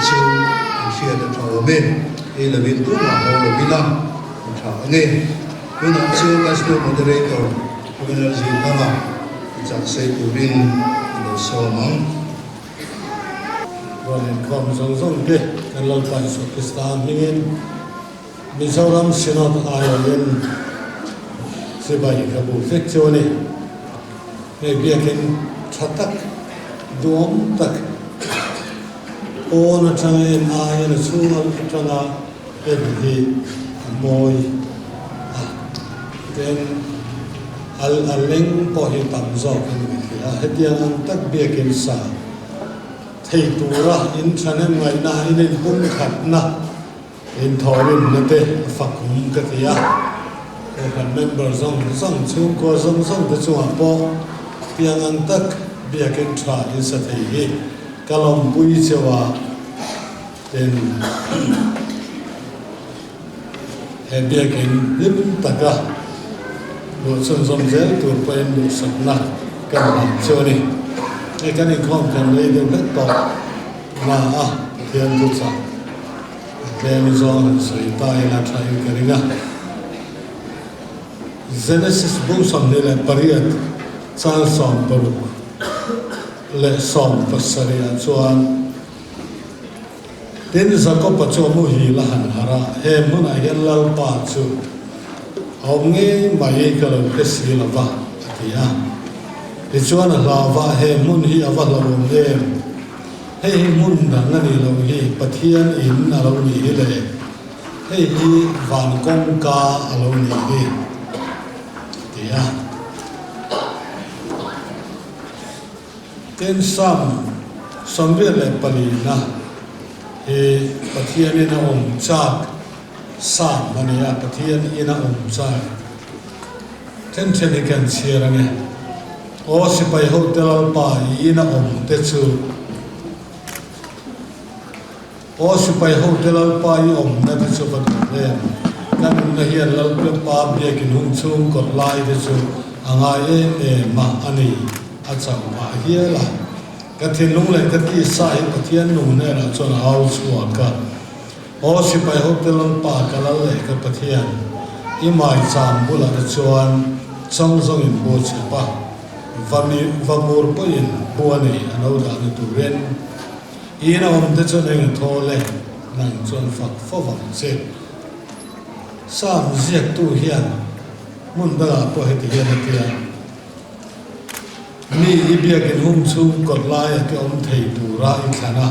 chu chia da thaw men e la bin tu ma ho lo bilang tha nge when I'm sure as the moderator when I see Mama chắc sẽ tu bin lo so mang rồi còn giống thế cái lần phải số Pakistan mình Mizoram Synod Ireland sẽ bay cái bộ phép cho này cái việc cái thatak duom tak ôn trong em ai là xuống trong là em thì môi then al-leng po hi tam zo kan a hetian an tak biakin sa thei tura in thanem ngai na in bung khat na in thorin na te fakum ka tia ko kan member zong chu ko zong te chu po piang an tak biakin tra in sa thei hi kalom pui chewa then he biakin lim taka lo son som zel tu pen lu sakna kan ban choni e kan in khom kan le de bet to ma thian tu sa then zon sai tai la thai karinga Genesis bu som ne le pariat chal som paru le som pasaria chuan tin zakop pacho mu hi la han hara he mun a hian lal pa chu ông nghe mày cái lời cái gì là va thì thì cho nó là va he mun hi ava là ông em he mun là nó đi lâu hi bát thiên in là lâu ni hi lệ he hi van công ca là lâu ni hi thì tên sam biết là palina he bát thiên in ông cha sam mania pathian ina chai ten kan chiara nge o si pai hotel pa ina te chu o si pai hotel pa i na te chu ba le kan na hian lal pe pa bia kin hung chung ko lai te chu anga e ma ani a chang ma hiala ka thin lung le ka ti sai pathian nu ne ra chon hau chua ka o si pai hotel pa kala le ka pathian i mai cham bula da chuan chong zong in bo che pa vamur po in buani ano da ni tu ren i na te chon en thole nang chon fak fo wang che sam ziak tu hian mun da po he ti hian tia mi i bia kin hum chu kot lai ke thei tu ra i thana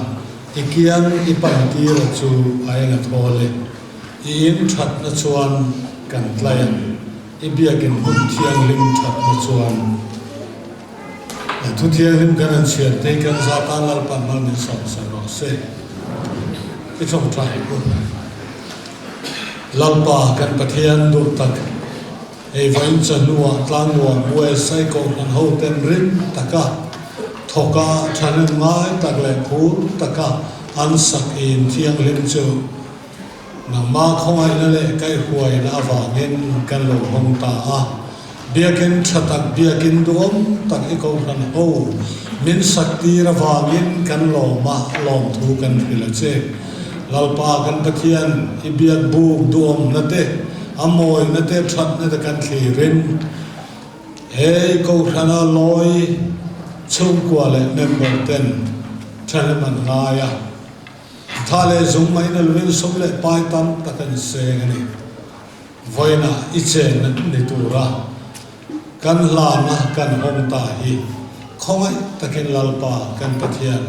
ikian ipanti ra chu ainga thole in that na chuan kan tlayan ibiakin hum thiang lim that na chuan thu thiang lim kan chiat te kan za ta lal pan mal ni som sa ro se ki chong trai ko lalpa kan pathian du tak ei vain chanua tlangwa we sai ko kan ho ten rin taka thoka thanem ngai tak le phur taka an sak in thiang lim chu na ma khoi na le kai huai na awangin kan lo hong ta biakin thatak biakin duom tak i ko ran ho min sakti rawangin kan lo ma lom thu kan phila che lalpa kan pathian i biak bu duom na te amoi na te that na te kan thli rin hey ko khana loi chung kwa le member ten thaleman ngaya thale zung mai na lwel som le pai tam takan seng ani voina ichen ni tura kan la na kan hom ta hi khongai takin lalpa kan pathian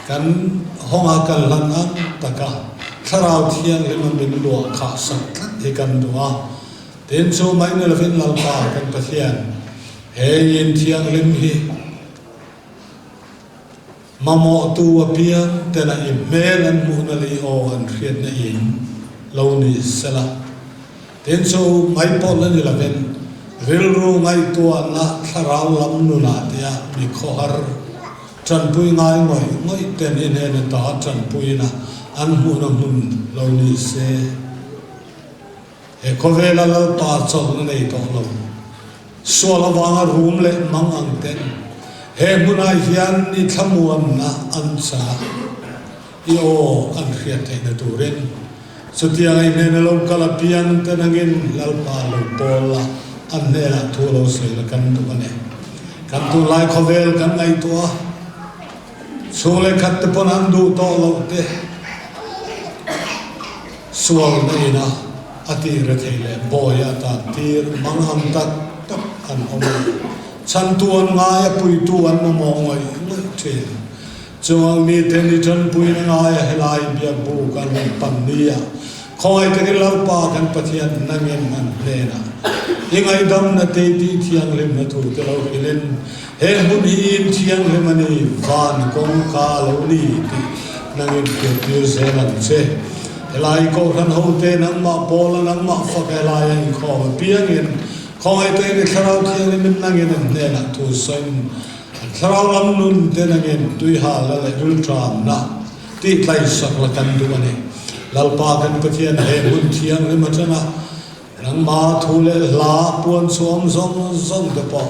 kan honga kan lan ang taka tharau thiang le man bin lo kha sak hi kan duwa ten so mai na lwel lalpa kan pathian he yin thiang lim hi mamo tu apiang tena i mel an mu na li o an riat na in lo ni sala ten so mai po na ni laven ril ru mai tua na tharau lam nu na tia mi khohar chan pui ngai ngoi ten in he ta chan pui na an mu na mun lo ni se he kovela la pa chok na nei to lo so la wanga room le mang ang ten he muna hian ni thamuam na an cha i o an riat thei na turin sutia ngai ne lo kala pian tanangin lalpa lo pola an ne la thu lo se la kan tu ne kan tu lai khovel kan ngai to so le khat te pon an du to lo te sual nei na ati re thei le boya ta tir mang am tak tak an om chan tuan ngai pui tuan mo mo ngai the chuang ni ten ni chan pui ngai helai bia bu kan pan nia khoi te lau pa kan pathian nangin man le na ingai dam na te ti thiang lim na thu te lo hilen he mun hi in thiang le mani van kong ka lo ni ti nangin ke tiu se lan che helai ko ran ho te nang ma pol nang ma fa ke lai in kho piang in khoi te ni tharau thiang le min nangin ne na thu soin tharau lam nun te nangin tui ha la le dul tram na ti tlai sak la kan du ani lalpa kan pathian he mun thiang le ma chana nang ma thu le la puan som zong de po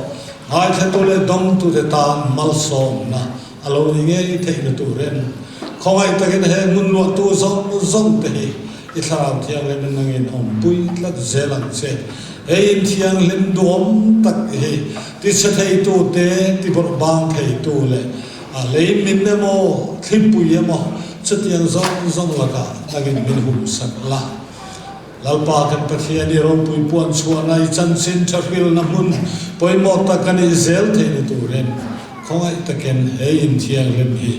hai the to le dong tu de tan mal som na alo ni nge thei na tu ren khoi ta ken he mun lo tu zong te hi i tharau thiang le min nangin om pui tlak zelan che ein thiang lim dom tak hi ti sa thei tu te ti bor bang thei tu le a lein min ne mo thim pui mo chutiang zong la ka nangin min hum sak la lalpa kan pathian ni rom pui puan chuan ai chan sin thafil na mun poimo ta kan i zel thei ni tu ren khongai ta ken ein thiang lim hi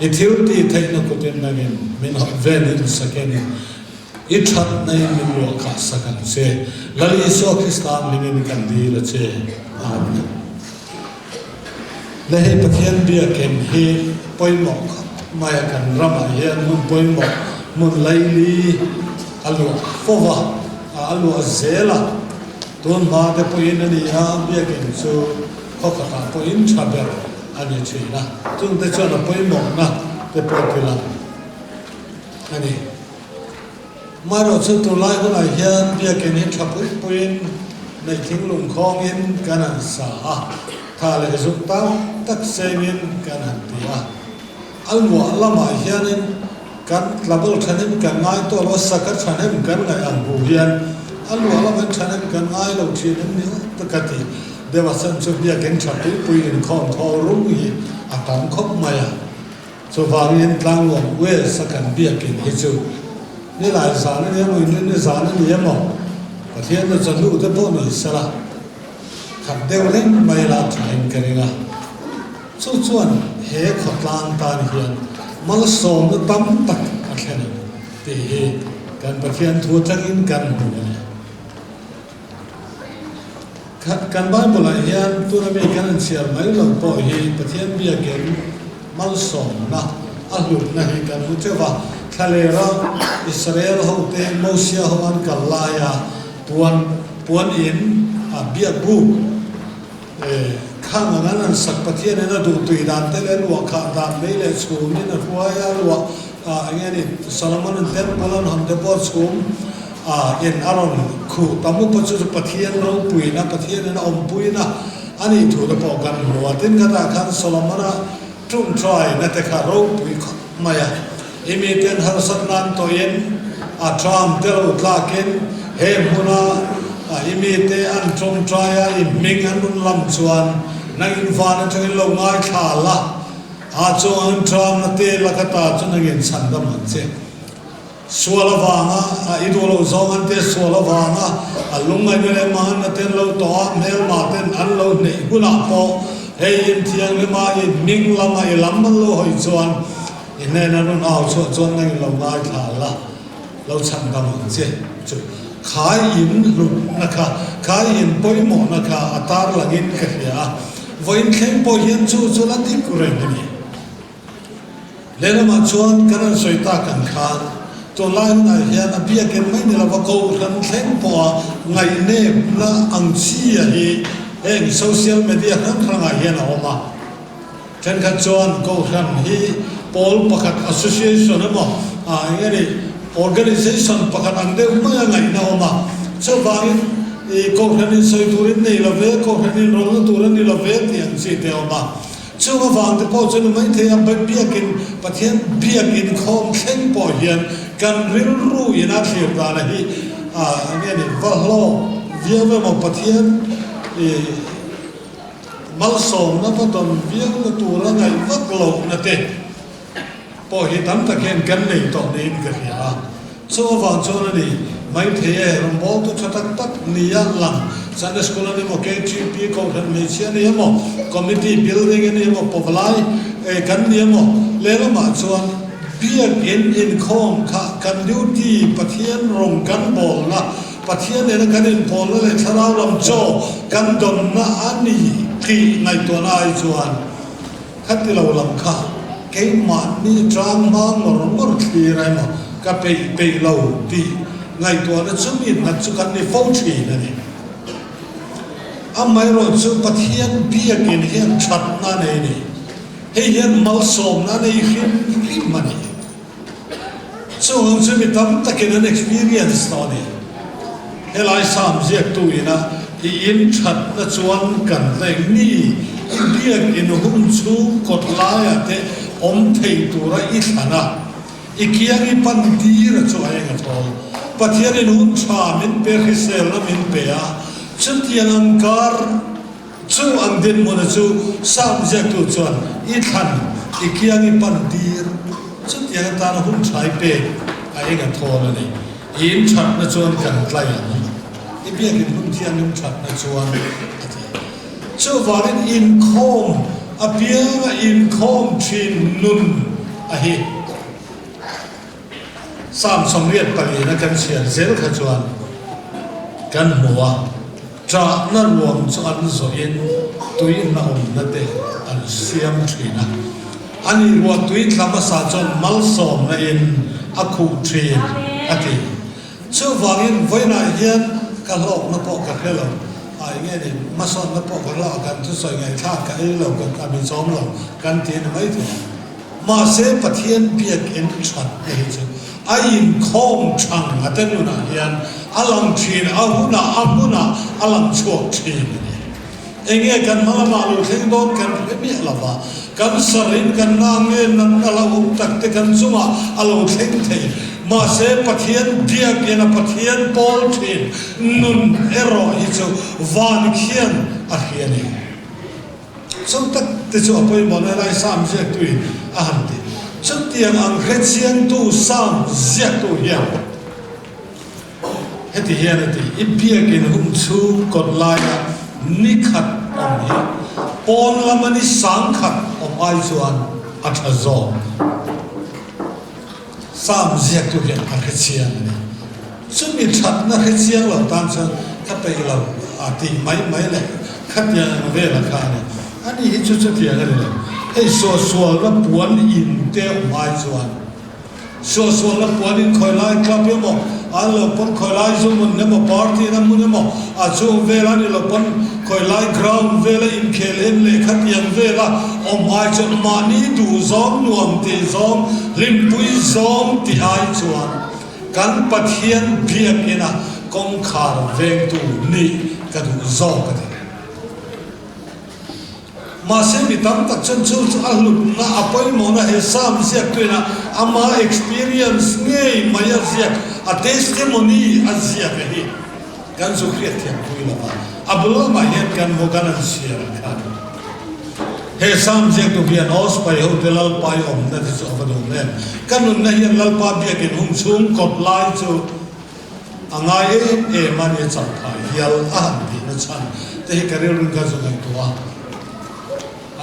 i thil ti thei na ko ten nangin min hot ven in saken i that nei min lo kha sakan se lali so kristan lingin kan di la che amen le he pathian bia ken he poimo maya kan rama hian mun poimo mun laili alu fova alu azela ton ma de poin ani a bia ken so khokata poin chaber ani china tung de chana poimo na de potila ani maro chu tu lai ko lai hian bia ken he thapui poin nei thing lung khong in kana sa tha le zu ta tak sengin kana tia alwa lama hianin kan label thanin kan ngai to lo sakat thanin kan ngai ang bu hian alwa lama thanin kan ngai lo thinin ni takati dewa san chu bia ken thapui pui in khom tho rum hi atang khop maya so wangin tlang lo we sakan bia ken hi chu ni lai sa ni mo ni sa ni mo pathian na chanu te po ni sala khat deu le mai la thain karinga chu chuan he khotlang ta ni hian mal som na tam tak a thlen te he kan pathian thu tangin kan hu ne khat kan ba bola hian tu na me kan chiar mai lo po hi pathian bia ken mal som na a hu na hi kan mu chewa thalera Israel ho te Mosia ho an kalaya puan in a bia bu khang an sak pathian na du tui dan te le lo kha dan me le chum ni na huaya lo angani Solomon temple on ham de por chum in aron khu tamu pachu pathian ro pui na pathian na om pui na ani thu de po kan lo tin ka ta khan Solomon tum try na te kha ro pui maya imiten har satnan to yen tram te lo tlaken he muna imite an tum try in ming an lam chuan nang in van chang lo ngai thala chuan tram na te lakata chunangin chandam an che suala wanga idolo zong an te suala wanga alunga ne man na ten lo to mel ma ten an lo nei guna po hei in thiang le ma in ming lama i lam lo hoi chuan in ne na nun au chuan nang lo ngai thla lo chandam an che chu khai in lu na kha khai in poi mo na kha atar langin ka ya voin khem po hian chu la ti kuren ni le ma chuan kan soita kan khan to lai na hian a bia ken mai ni la ko kan khem po ngai ne na ang chi a hi eng social media kan ranga hian a oma chen kan chuan ko khan hi pol pakhat association mo ngani organization pakhat ang de ma ngai na oma so bangin ko khan in soi turin nei la ve ko khan in rol turin ni la ve tiang si te oma chuwa wang te po chun mai the am bia kin pathian bia kin khom thleng po hian kan ril ru ina thlir da na hi ngani vallo viave mo pathian mal som na paton viang na tura ngai vak lo na te po hi tam ta ken kan nei to nei ka ya chuwa wang chun ni mai the rom bol tu chatak tak ni ya lang Sunday school ni mo KGP ko kan me sia ni mo community building ni mo povlai kan ni mo le ma chuan bia in khom kha kan duty pathian rong kan bol na pathian ne kan in bol le tharau lam cho kan don na ani ki ngai to na ai chuan khati lo lam kha ke ma ni trang ma ngor thi rai mo ka pe lo ti ngai to na chumin na chu kan ni fo thi na ni amai ro chu pathian bia kin hian that na nei ni hei hian mal som na nei him mani so hong chu mi tam takin an experience to ni helai sam je tu ina I in that na chuan kan leng ni bia kin hum chu kot lai ate om thei tura I thana ikiang I pan ti ra chu ai nga thol pathian in hun cha min pe khisel na min pe a chut yang angkar chu ang din mo na chu sam je tu chuan I than ikiang I pan tir chut yang ta na hun chai pe ai nga thol ni in that na chuan kan tlai ani I bia kin hun thian hun that na chuan chu varin in khom a piang in khom thin nun a hi sam som riat pali na kan sian zel kha chuan kan muwa tra na ruam chu an zo in tui na om na te an siam thina ani ruwa tui thlama sa chon mal som na in a khu thin ati chu wangin voina hian ka lok na po ka khelo ai nge ni mason na po ka lo kan thu soi ngai tha ka I lo ka mi som lo kan tin mai thu ma se pathian biak in chat nei chu ai in khom chang atan na hian alang thin ahuna amuna alang chuak thin enge kan malama lu theng don kan mi lava kan sarin kan na nge nan ala tak te kan chuma alo theng thei ma se pathian dia kena pathian pol thin nun ero hi chu van khian a khiani som tak te chu apoi mon lai sam je tu a han ti chut tiang ang khretian tu sam zia tu hian heti hian heti ibia kin hum chu kot lai ni khat om hi pon lamani sang khat om ai chuan a tha zo sam zia tu hian a khretian ni chumi that na khretian lo tan chu kha pe lo a ti mai le khat ya ve la kha ni ani hi chu chu tiang ni ei so la puan in te om ai chuan so la puan in khoi lai club mo alo pon khoi lai zo mun ne mo party na mun mo a zo vela ni lo pon khoi lai ground vela in khelem le khat yang vela om ai chon mani du zom nuam te zom lim pui zom ti ai chuan kan pathian biak ina kong khar veng tu ni ka du zo ka de ma se mi tam tak chen chu alu na apoi mo na he sam sia tuina ama experience ngei maya sia a testimony azia hi kan zu kriat thiam pui la abul ma hian kan mo kan sia kan he sam je to bian os pai ho te lal pai om na te so vadong le kanun na hian lal pa bia kin hum chung kot lai chu angai e mani chal thai hial an bi na chan te karel ka zo ngai to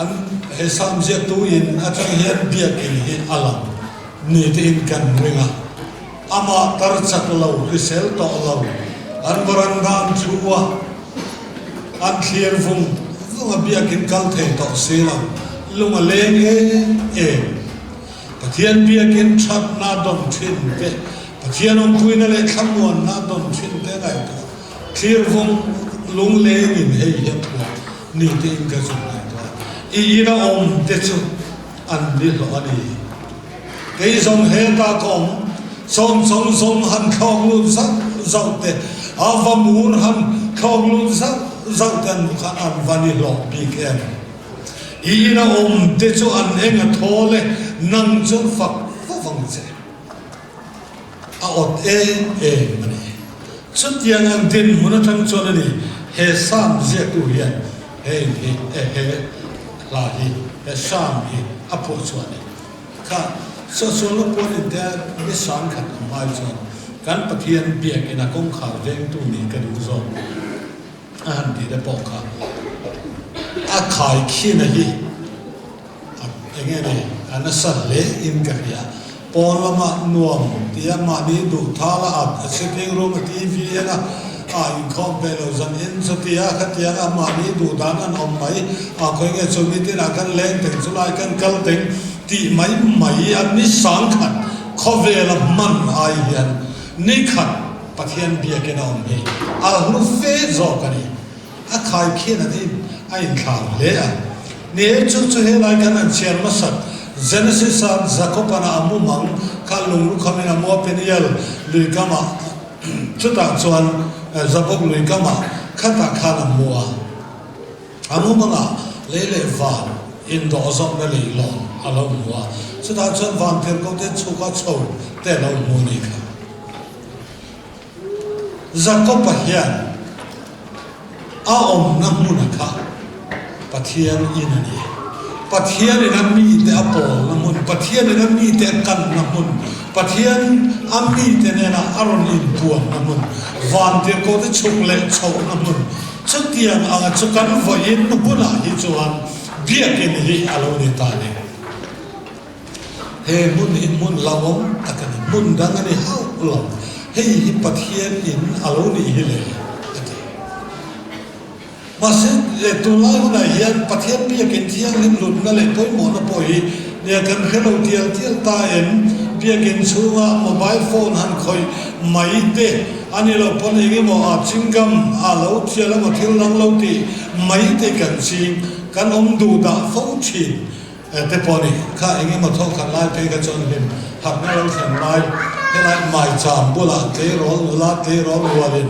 an he sam je tu in atang hian bia kin hi alam ni te in kan ringa ama tar chak lo risel to lo an barandam chuwa an clear vung lunga bia kin kal thei to sila lunga leng e pathian bia kin that na dom thin te pathian om puina le thamon na dom thin te ngai to clear vung lung leng in hei hiap ni te in ka zu ngai to I ina om te chu an ni lo ani ke zong he ta kom song han khong lu sak zau te avamur han khong lu sak zau tan kha an vani lo big em ina om te chu an enga thole nang chu fak fawang che a ot e mani chut yang ang din muna thang chon ani he sam je tu hian he la hi he sam hi apo chuani kha so lo pon de ni sang khat mai chon kan pathian biak ina kong khar veng tu ni kan u zo an di de pok kha a khai khi na hi enge ne ana sa le in ka ya pon ma nuam tia ma ni du thala a sitting room tv ena a in khom pe lo zan in so tia kha tia a ma ni du dan an om mai a khoi nge chu mi ti na kan leng teng chu lai kan kal teng ti mai an ni sang khat kho ve la man ai hian ni khat pathian bia ke na om ni a hu fe zo ka ni a khai khi na ni a in khang le a ni chu he lai kan an chen ma sak Genesis and Jacob ana amumang kalung lu khamena mo penial lui kama chuta chuan Jacob lui kama khata khana moa amumanga lele van in do zom na le lo alo moa chuta chuan van ter ko te chuka chou te lo mo ni kha Jacob hian a om na mun kha pathian inani pathian ina mi te apol namun pathian ina mi te kan namun pathian ami te nena aron in puan namun van te ko te chukle chau namun chutian anga chukan voin bula hi chuan biakin hi alo ni ta ne he mun lawom akan mun dangani hau lo he hi pathian in alo ni hi le Masin tulai huna hian pathian bia kin thiang lim lut na le poi mo na poi ne kan hello tial ta en bia kin chunga mobile phone han khoi mai te ani lo pon ege mo a chingam a lo thiala mo thil lang lo ti mai te kan chi kan om du da fo thi te poni kha ege mo thok kan lai te ka chon him hat na lo than lai he lai mai cham bula te rol la te rol walin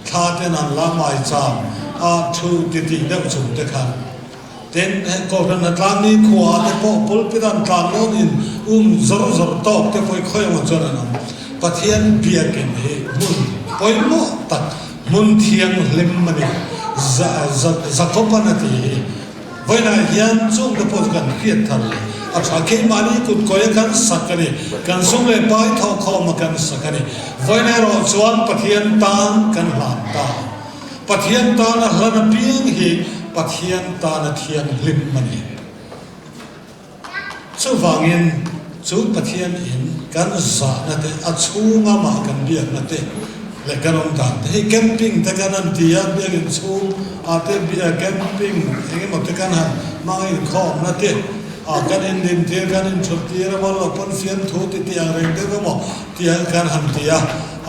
tha te nan la mai cham a thu ti da chung te kha ten ko na tlang ni khwa te po pul pi dan tlang non in zor tok te poi khoi mo chona na pathian bia ken he mun poi mo tak mun thiang lem mani za ko pa na ti voi na hian chung te po kan khiat thal a tha ke mani kut ko kan sakani kan sung le pai tho kho ma kan sakani voi na ro chuan pathian tang kan lam ta pathian ta na hlana piang hi pathian ta na thiang lim mani chu wangin chu pathian in kan za na te a chunga ma kan biak na te le kanom ta he camping ta kan an tia biak in chu a te bia camping enge mo te kan han mai khom na te a kan in din te kan in chut ti ra mal pon fian thu ti ti ang reng te mo ti kan han tia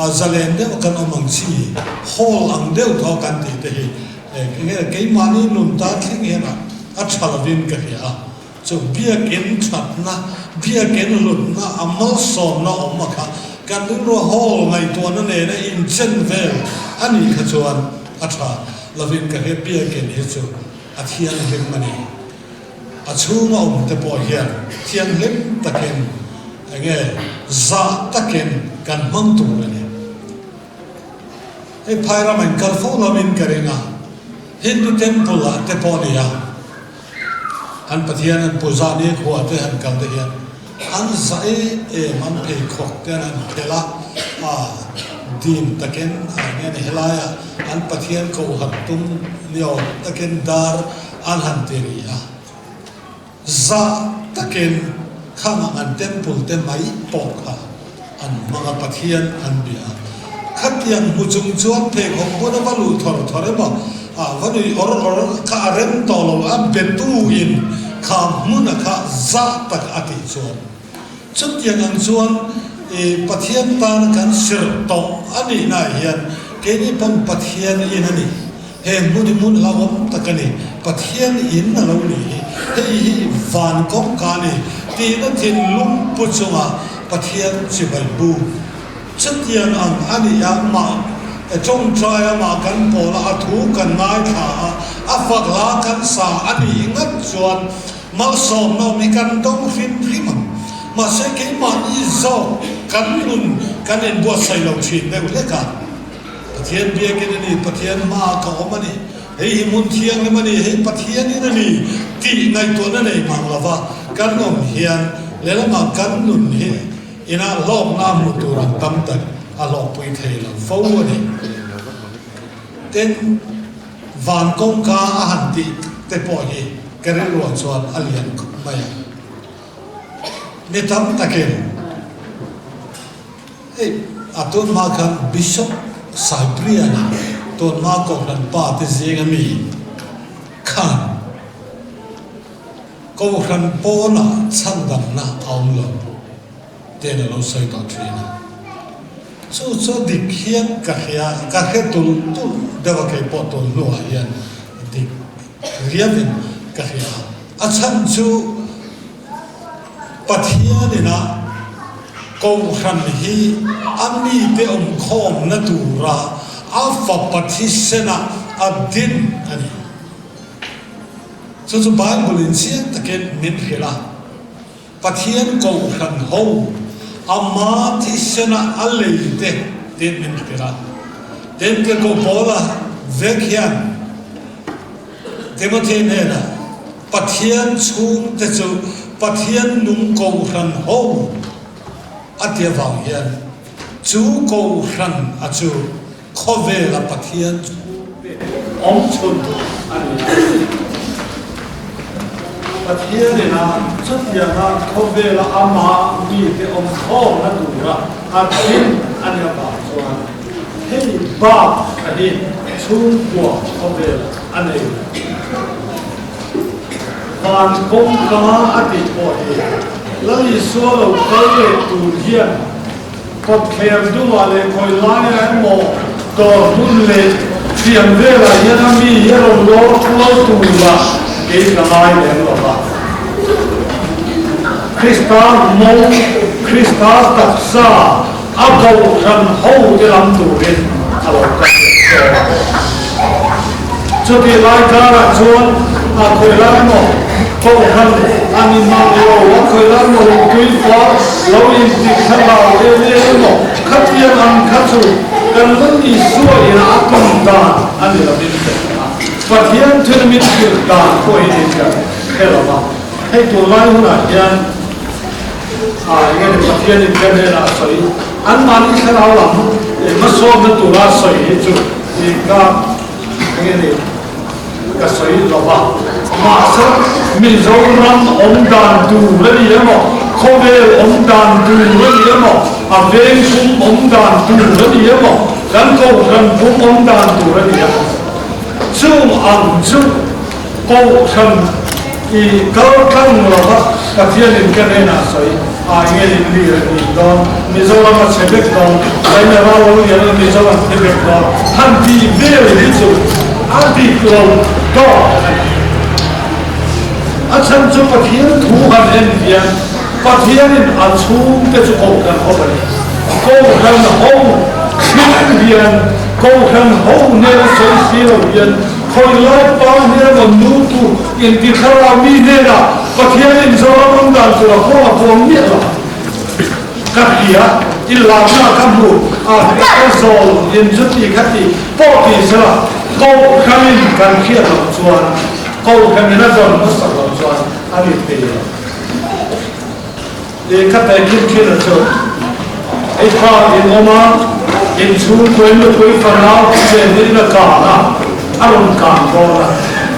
a zalen de kan omang chi hol ang deu tho kan ti te hi nge ke mani nun ta thing he na a chalavin ka ya so bia ken chat na bia ken lut na amal so na omma kha kan ru hol ngai to na ne na in chen vel ani kha chuan a tha lavin ka he bia ken he chu a thian lim mani a chunga om te po hian thian lim taken nge za taken kan mang tu ne e phaira man kal fo lamin karenga Hindu temple te ponia an pathian an puzani khuwa te han kal te hian an zai man phei khok te an khela dim taken nge ne helaya an pathian ko hatum leo taken dar an han te ri za taken khama an temple te mai pok an mga pathian an bia khatian muchung chuan the khok bona balu thor ba vanui or ka rem tolo am betu in kha mun kha za tak ati chuan chut yang ang chuan pathian tan kan sir to ani na hian ke ni pam pathian in ani he mun la om takani pathian in na lo ni he van kong ka ni ti na thin lum pu chunga pathian chi bai bu chut yang ang ani ya ma trong trai mà kan pola thu kan ngai tha afak la kan sa ani ngat chuan mal som no mi kan dong phim mà sẽ cái mà đi zo kan nun kan en bo sai lo chin ne le ka pathian bia ke ni pathian ma ka o mani hei mun thiang le mani hei pathian ni ni ti ngai to na nei mang lava kan nom hian le la ma kan nun he ina lok na mu tu ran tam tak a lok pui thei lo fo ni ten van kong ka a han ti te po hi ke re lo chuan alian mai ne tam taken atun ma kan bishop Cyprian ton ma ko nan pa te zinga mi khan ko khan po na chandam na aum lo te na lo sai ta trina so dik hian ka he tul dewa ke po tul lo hian dik riavin ka hia a chan chu pathian ina ko khan hi ami te khom na tura afa pathisena adin ani so Bible in sian taken min khela pathian ko khan ho ama thisena aleite den min khela den ke ko bola vekhian Timothy nena pathian chung te chu pathian nung ko khan ho atia vang hian chu ko khan a chu khove la pathian om chun ani pathian na chatia na khove la ama mi te om kho na dura atin ania ba chuan hei ba ani chu ko khove la ani van kong ka ati po he lai so lo kai tu hian ko kher du ma le koi lai ra mo to mun le fiam ve la yana mi yero lo lo tu la ke ka mai le lo ba Krista taksa agau ran ho de lam tu rin alo ka cho ti lai ka ra chuan a khoi lai mo ko han ani ma lo wa khoi lai mo tui fa lo in ti kha la le mo khatia an khachu kan lan ni suwa ina akam da ani la din pathian thun mit ki da ko in ka khela ba hei tu lai huna yan nge pathian in ka ne la soi an mani khala la ma so na tu la soi chu ni ka nge ni ka soi lo ba ma sa mi zo ram om dan tu le ni mo kho ve om dan tu le ni mo a ve kum om dan tu le ni mo kan ko kan kum om dan tu le ni mo chu ang chu ko kan i ka kan lo ba pathian in ka ne na soi nge ni ni don mi zo ram ma chebek don dai na ra lo ya mi zo ram chebek don han ti ve ni chu anti lo do a chan chu pathian thu han en vian pathian in a chung te chu ko kan ho ba ko kan ho khin vian ko kan ho ne so si lo vian khoi lai pa ne mo nu tu in ti khara mi ne na pathian in zo ram dan chu ko ko mi la ka kia illa na ka mu a ka zo in ju ti ka ti po ti sa ko kan in kan khia lo chuan ko kan na zo no sa chuan ani pe le khat ai kin kin a chu ai kha in oma in chu koi lo koi fa na se ni na ka na aron ka ko na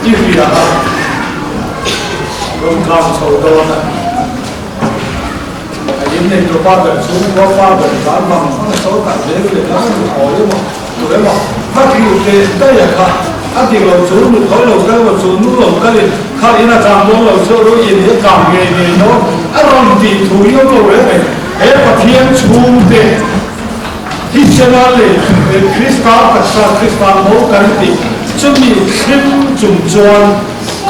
ti ri a ron ka so do na ai ne to pa ga chu ko pa ga ka ma ma so ka le le na ho yo mo to le mo ma ki u te da ya ka a ti lo chu nu ko lo ka lo chu nu lo ka le ka ina ta mo lo chu ro yin he ka nge ni no a ron ti thu yo lo re e pa thien chu te hi chana le krista ka sa krista mo ka ti chu mi sim chung chuan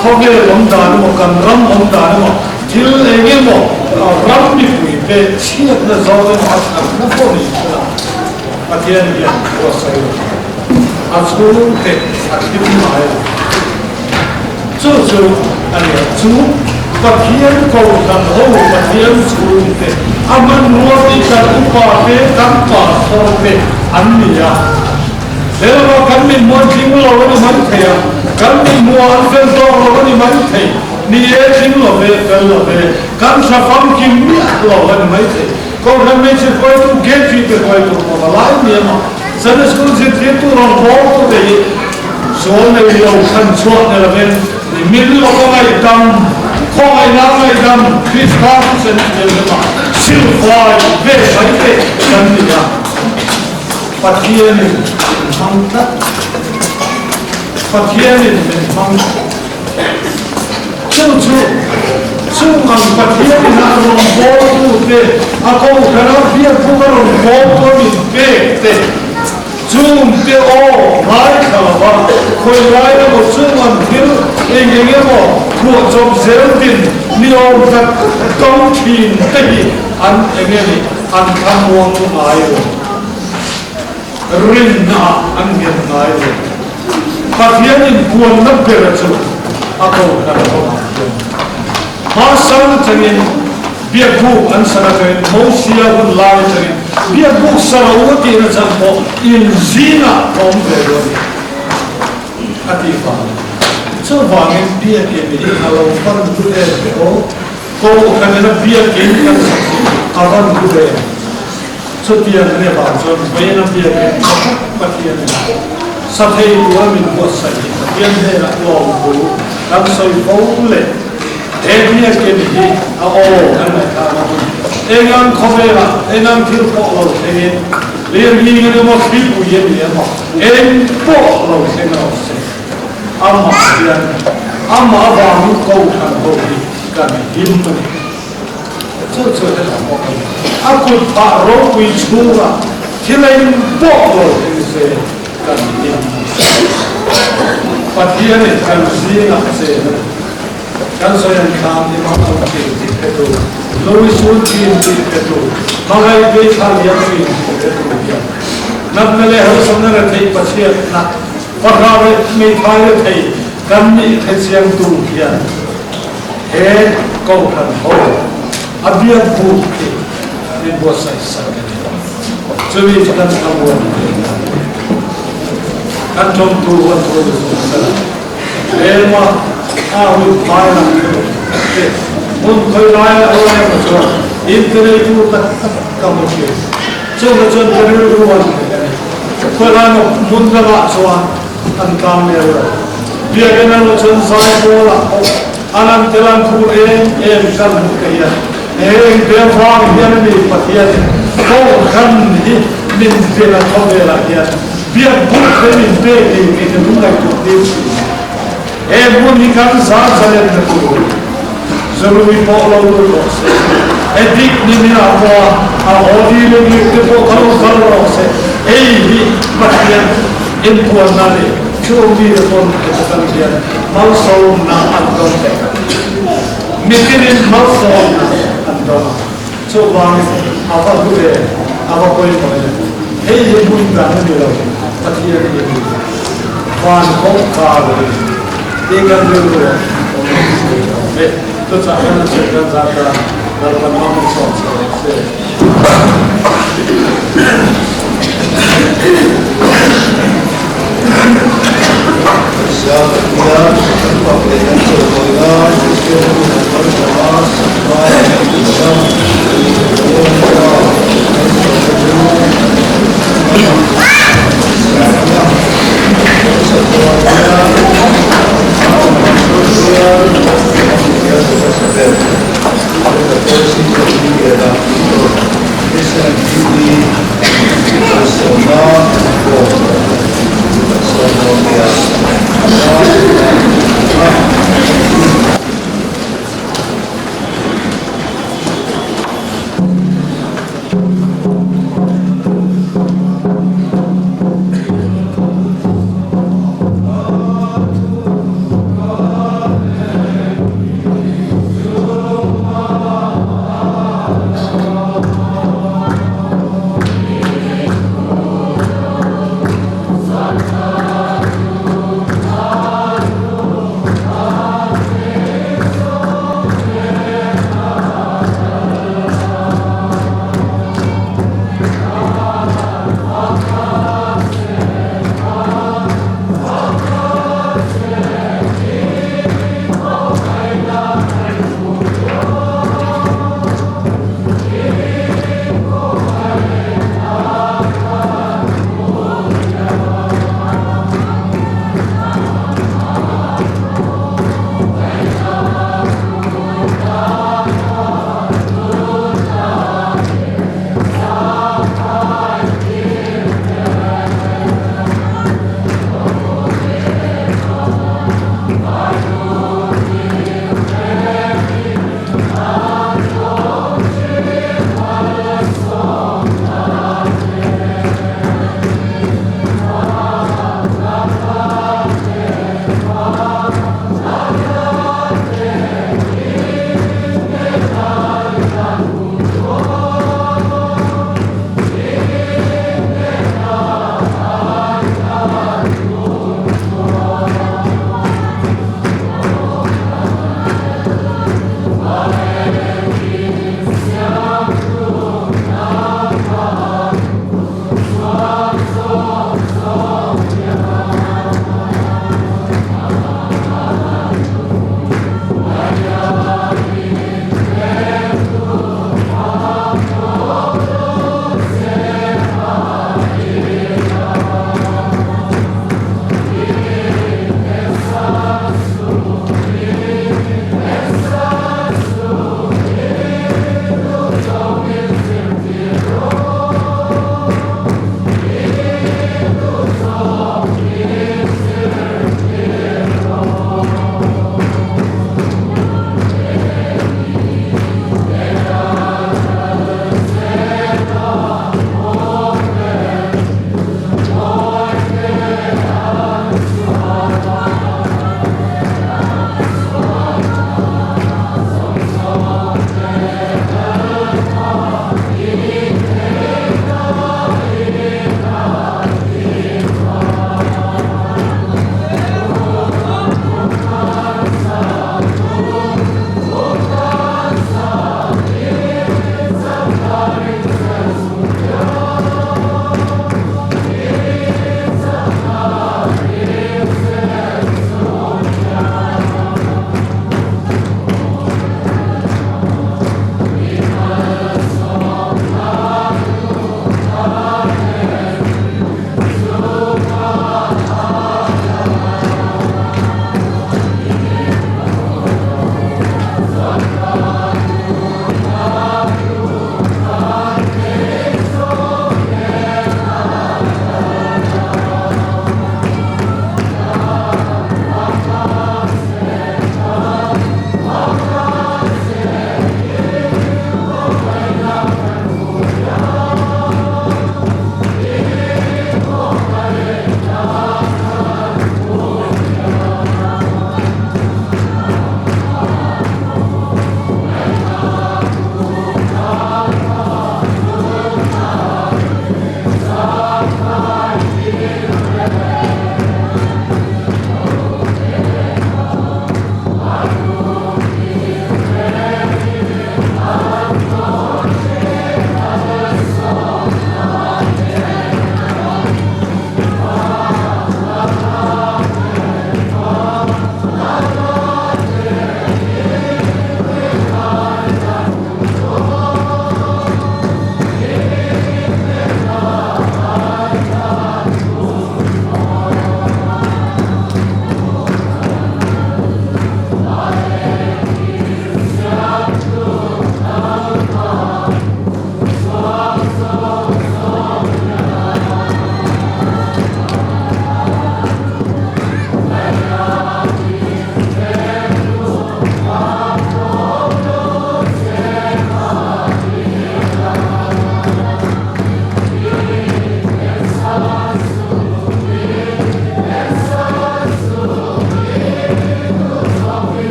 kho ge lom da mo kan ram om da mo til e ge mo ram mi pui pe chiat na zo na na po ni a thien ya ko sai a chu te a ti mai chu ani chu pa thien ko kan ho pa thien chu te aman no ti ka pa pe kam pa so pe an ni ya lewa kan min mo jing lo ni man the ya kan min mo an fen to lo ni man the ni e jing lo be kan sa fam kim mi lo ni mai the ko ram me se ko tu get fi pe ko tu ko la ni ma san school je ti tu ro bo to de so ne yo kan so ne la ben ni min lo ko mai tam ko ai na mai tam krista sen ne ma sil fai be sai pe kan ni ya patien mang ta patien mang chu mang patien na ro bo tu te a ko ka na bia pu ka ro bo to ni te chung te o mai ka ba ko lai na mo chung an hil e nge mo ko job zel din ni o ta tong thin te hi an nge ni an tham wong tu ai rin na an nge nai patien in kuan na pe ra chu a ko ka ro ma sang changin bia bu an sana ka mo sia un lai changin bia bu sara u ti na chang mo in zina om ve ro ati fa so va ngen bia ke mi ha lo par du e ko ka na bia ke ka a van du e so tia ne ba so ve na bia ke pa tia ne sa thei tu min ko sa ni tia ne la lo bu kam so fo le Every activity, all and Egan Comera, Egan Kilpolo, again, living in the most people yet, and Polo, Amavan, Coke and Holy, can be human. I could paro with Sura, killing Polo, can be human. But here it can see, I say. Kan so yan kam ni ma ko ti peto lo sul ti peto ma hai be khal ya ti peto ya nab mele har samna ra thai pasia na pakha be me thai thai kan ni thesiam tu ya he ko kan ho abia bu ti ni bo sai sa so we kan ka bo kan tom tu wa tu sa elma we find un koi lai awai ma cho internet tu ta ka mo che so na chon kare ru wan ko lai mo mun ra ba so an kam ne ra bia ke na lo chon sa ko la anan telan pu em kan ka ya be fa ya ni pa ya ko kan ni min de la ko de la ya bia bu ke ni be ke ni mun la tu वो निकाल साथ चले न करो जरूरी पॉलो लो से एडिक निमिया हुआ आहोदी लोग लिखते हो करो से ए भी बढ़िया इन पुआना ले क्यों भी रिपोर्ट करता है मौसम ना अंदर से मित्र मौसम अंदर जो वांग आप बुरे आप कोई बोले ए ये बुरा नहीं लोग बढ़िया ये वांग को काले Egan dulu, itu saya cerita dalam momen sosial. Siapa dia? Siapa yang terbaik?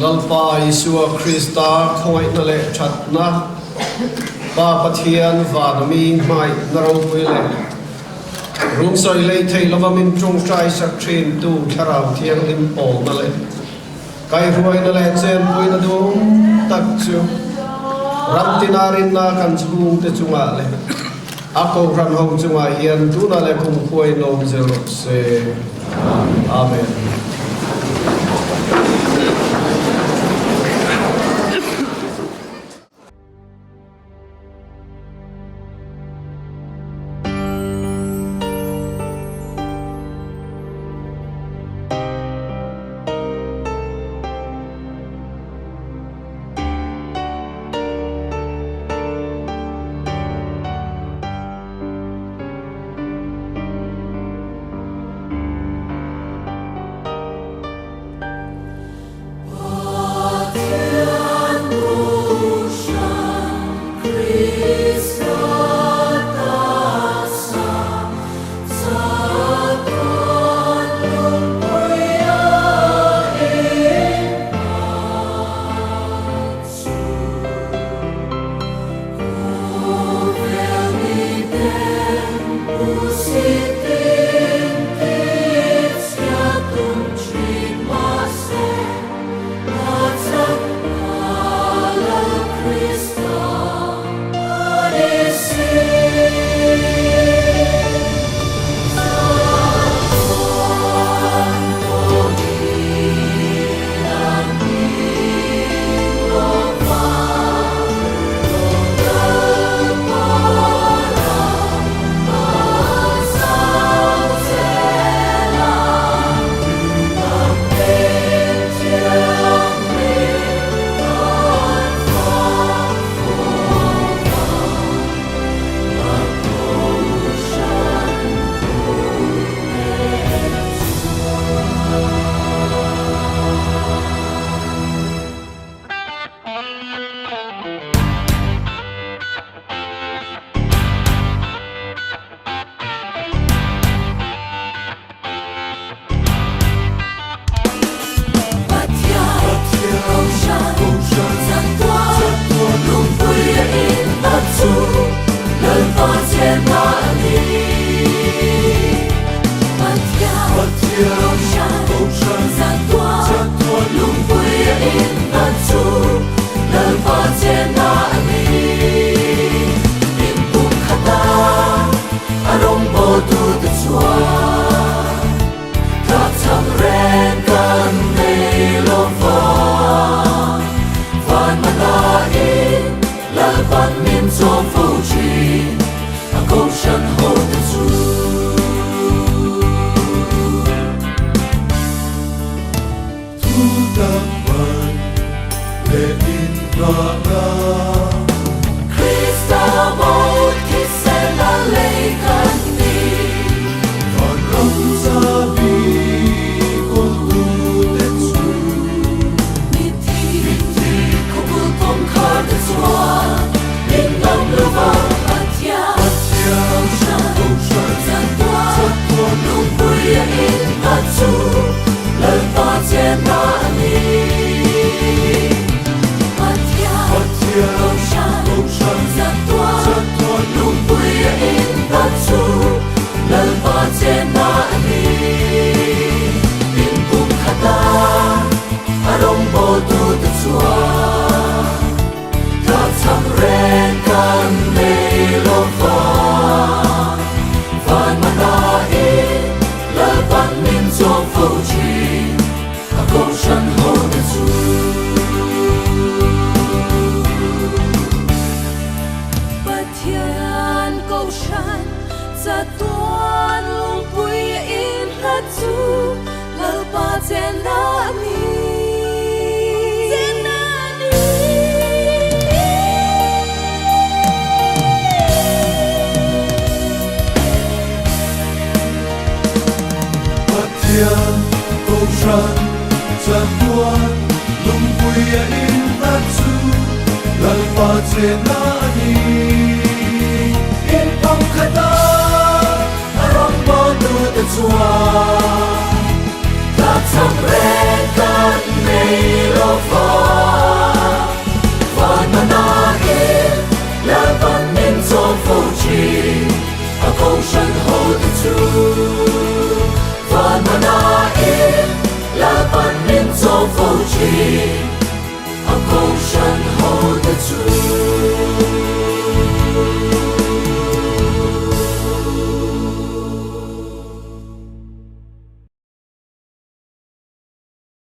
lalpa Isua Krista khoi na le thatna pa pathian vanami mai naro puile rung soi le thei lavamin chung trai sak thin tu tharau thiang lim pol na le kai ruai na le chen pui na du tak chu ram tinarin na kan chung te chunga le ako ran hong chunga hian tu na le kum khoi nom zero se amen. That's a break on me, Sweet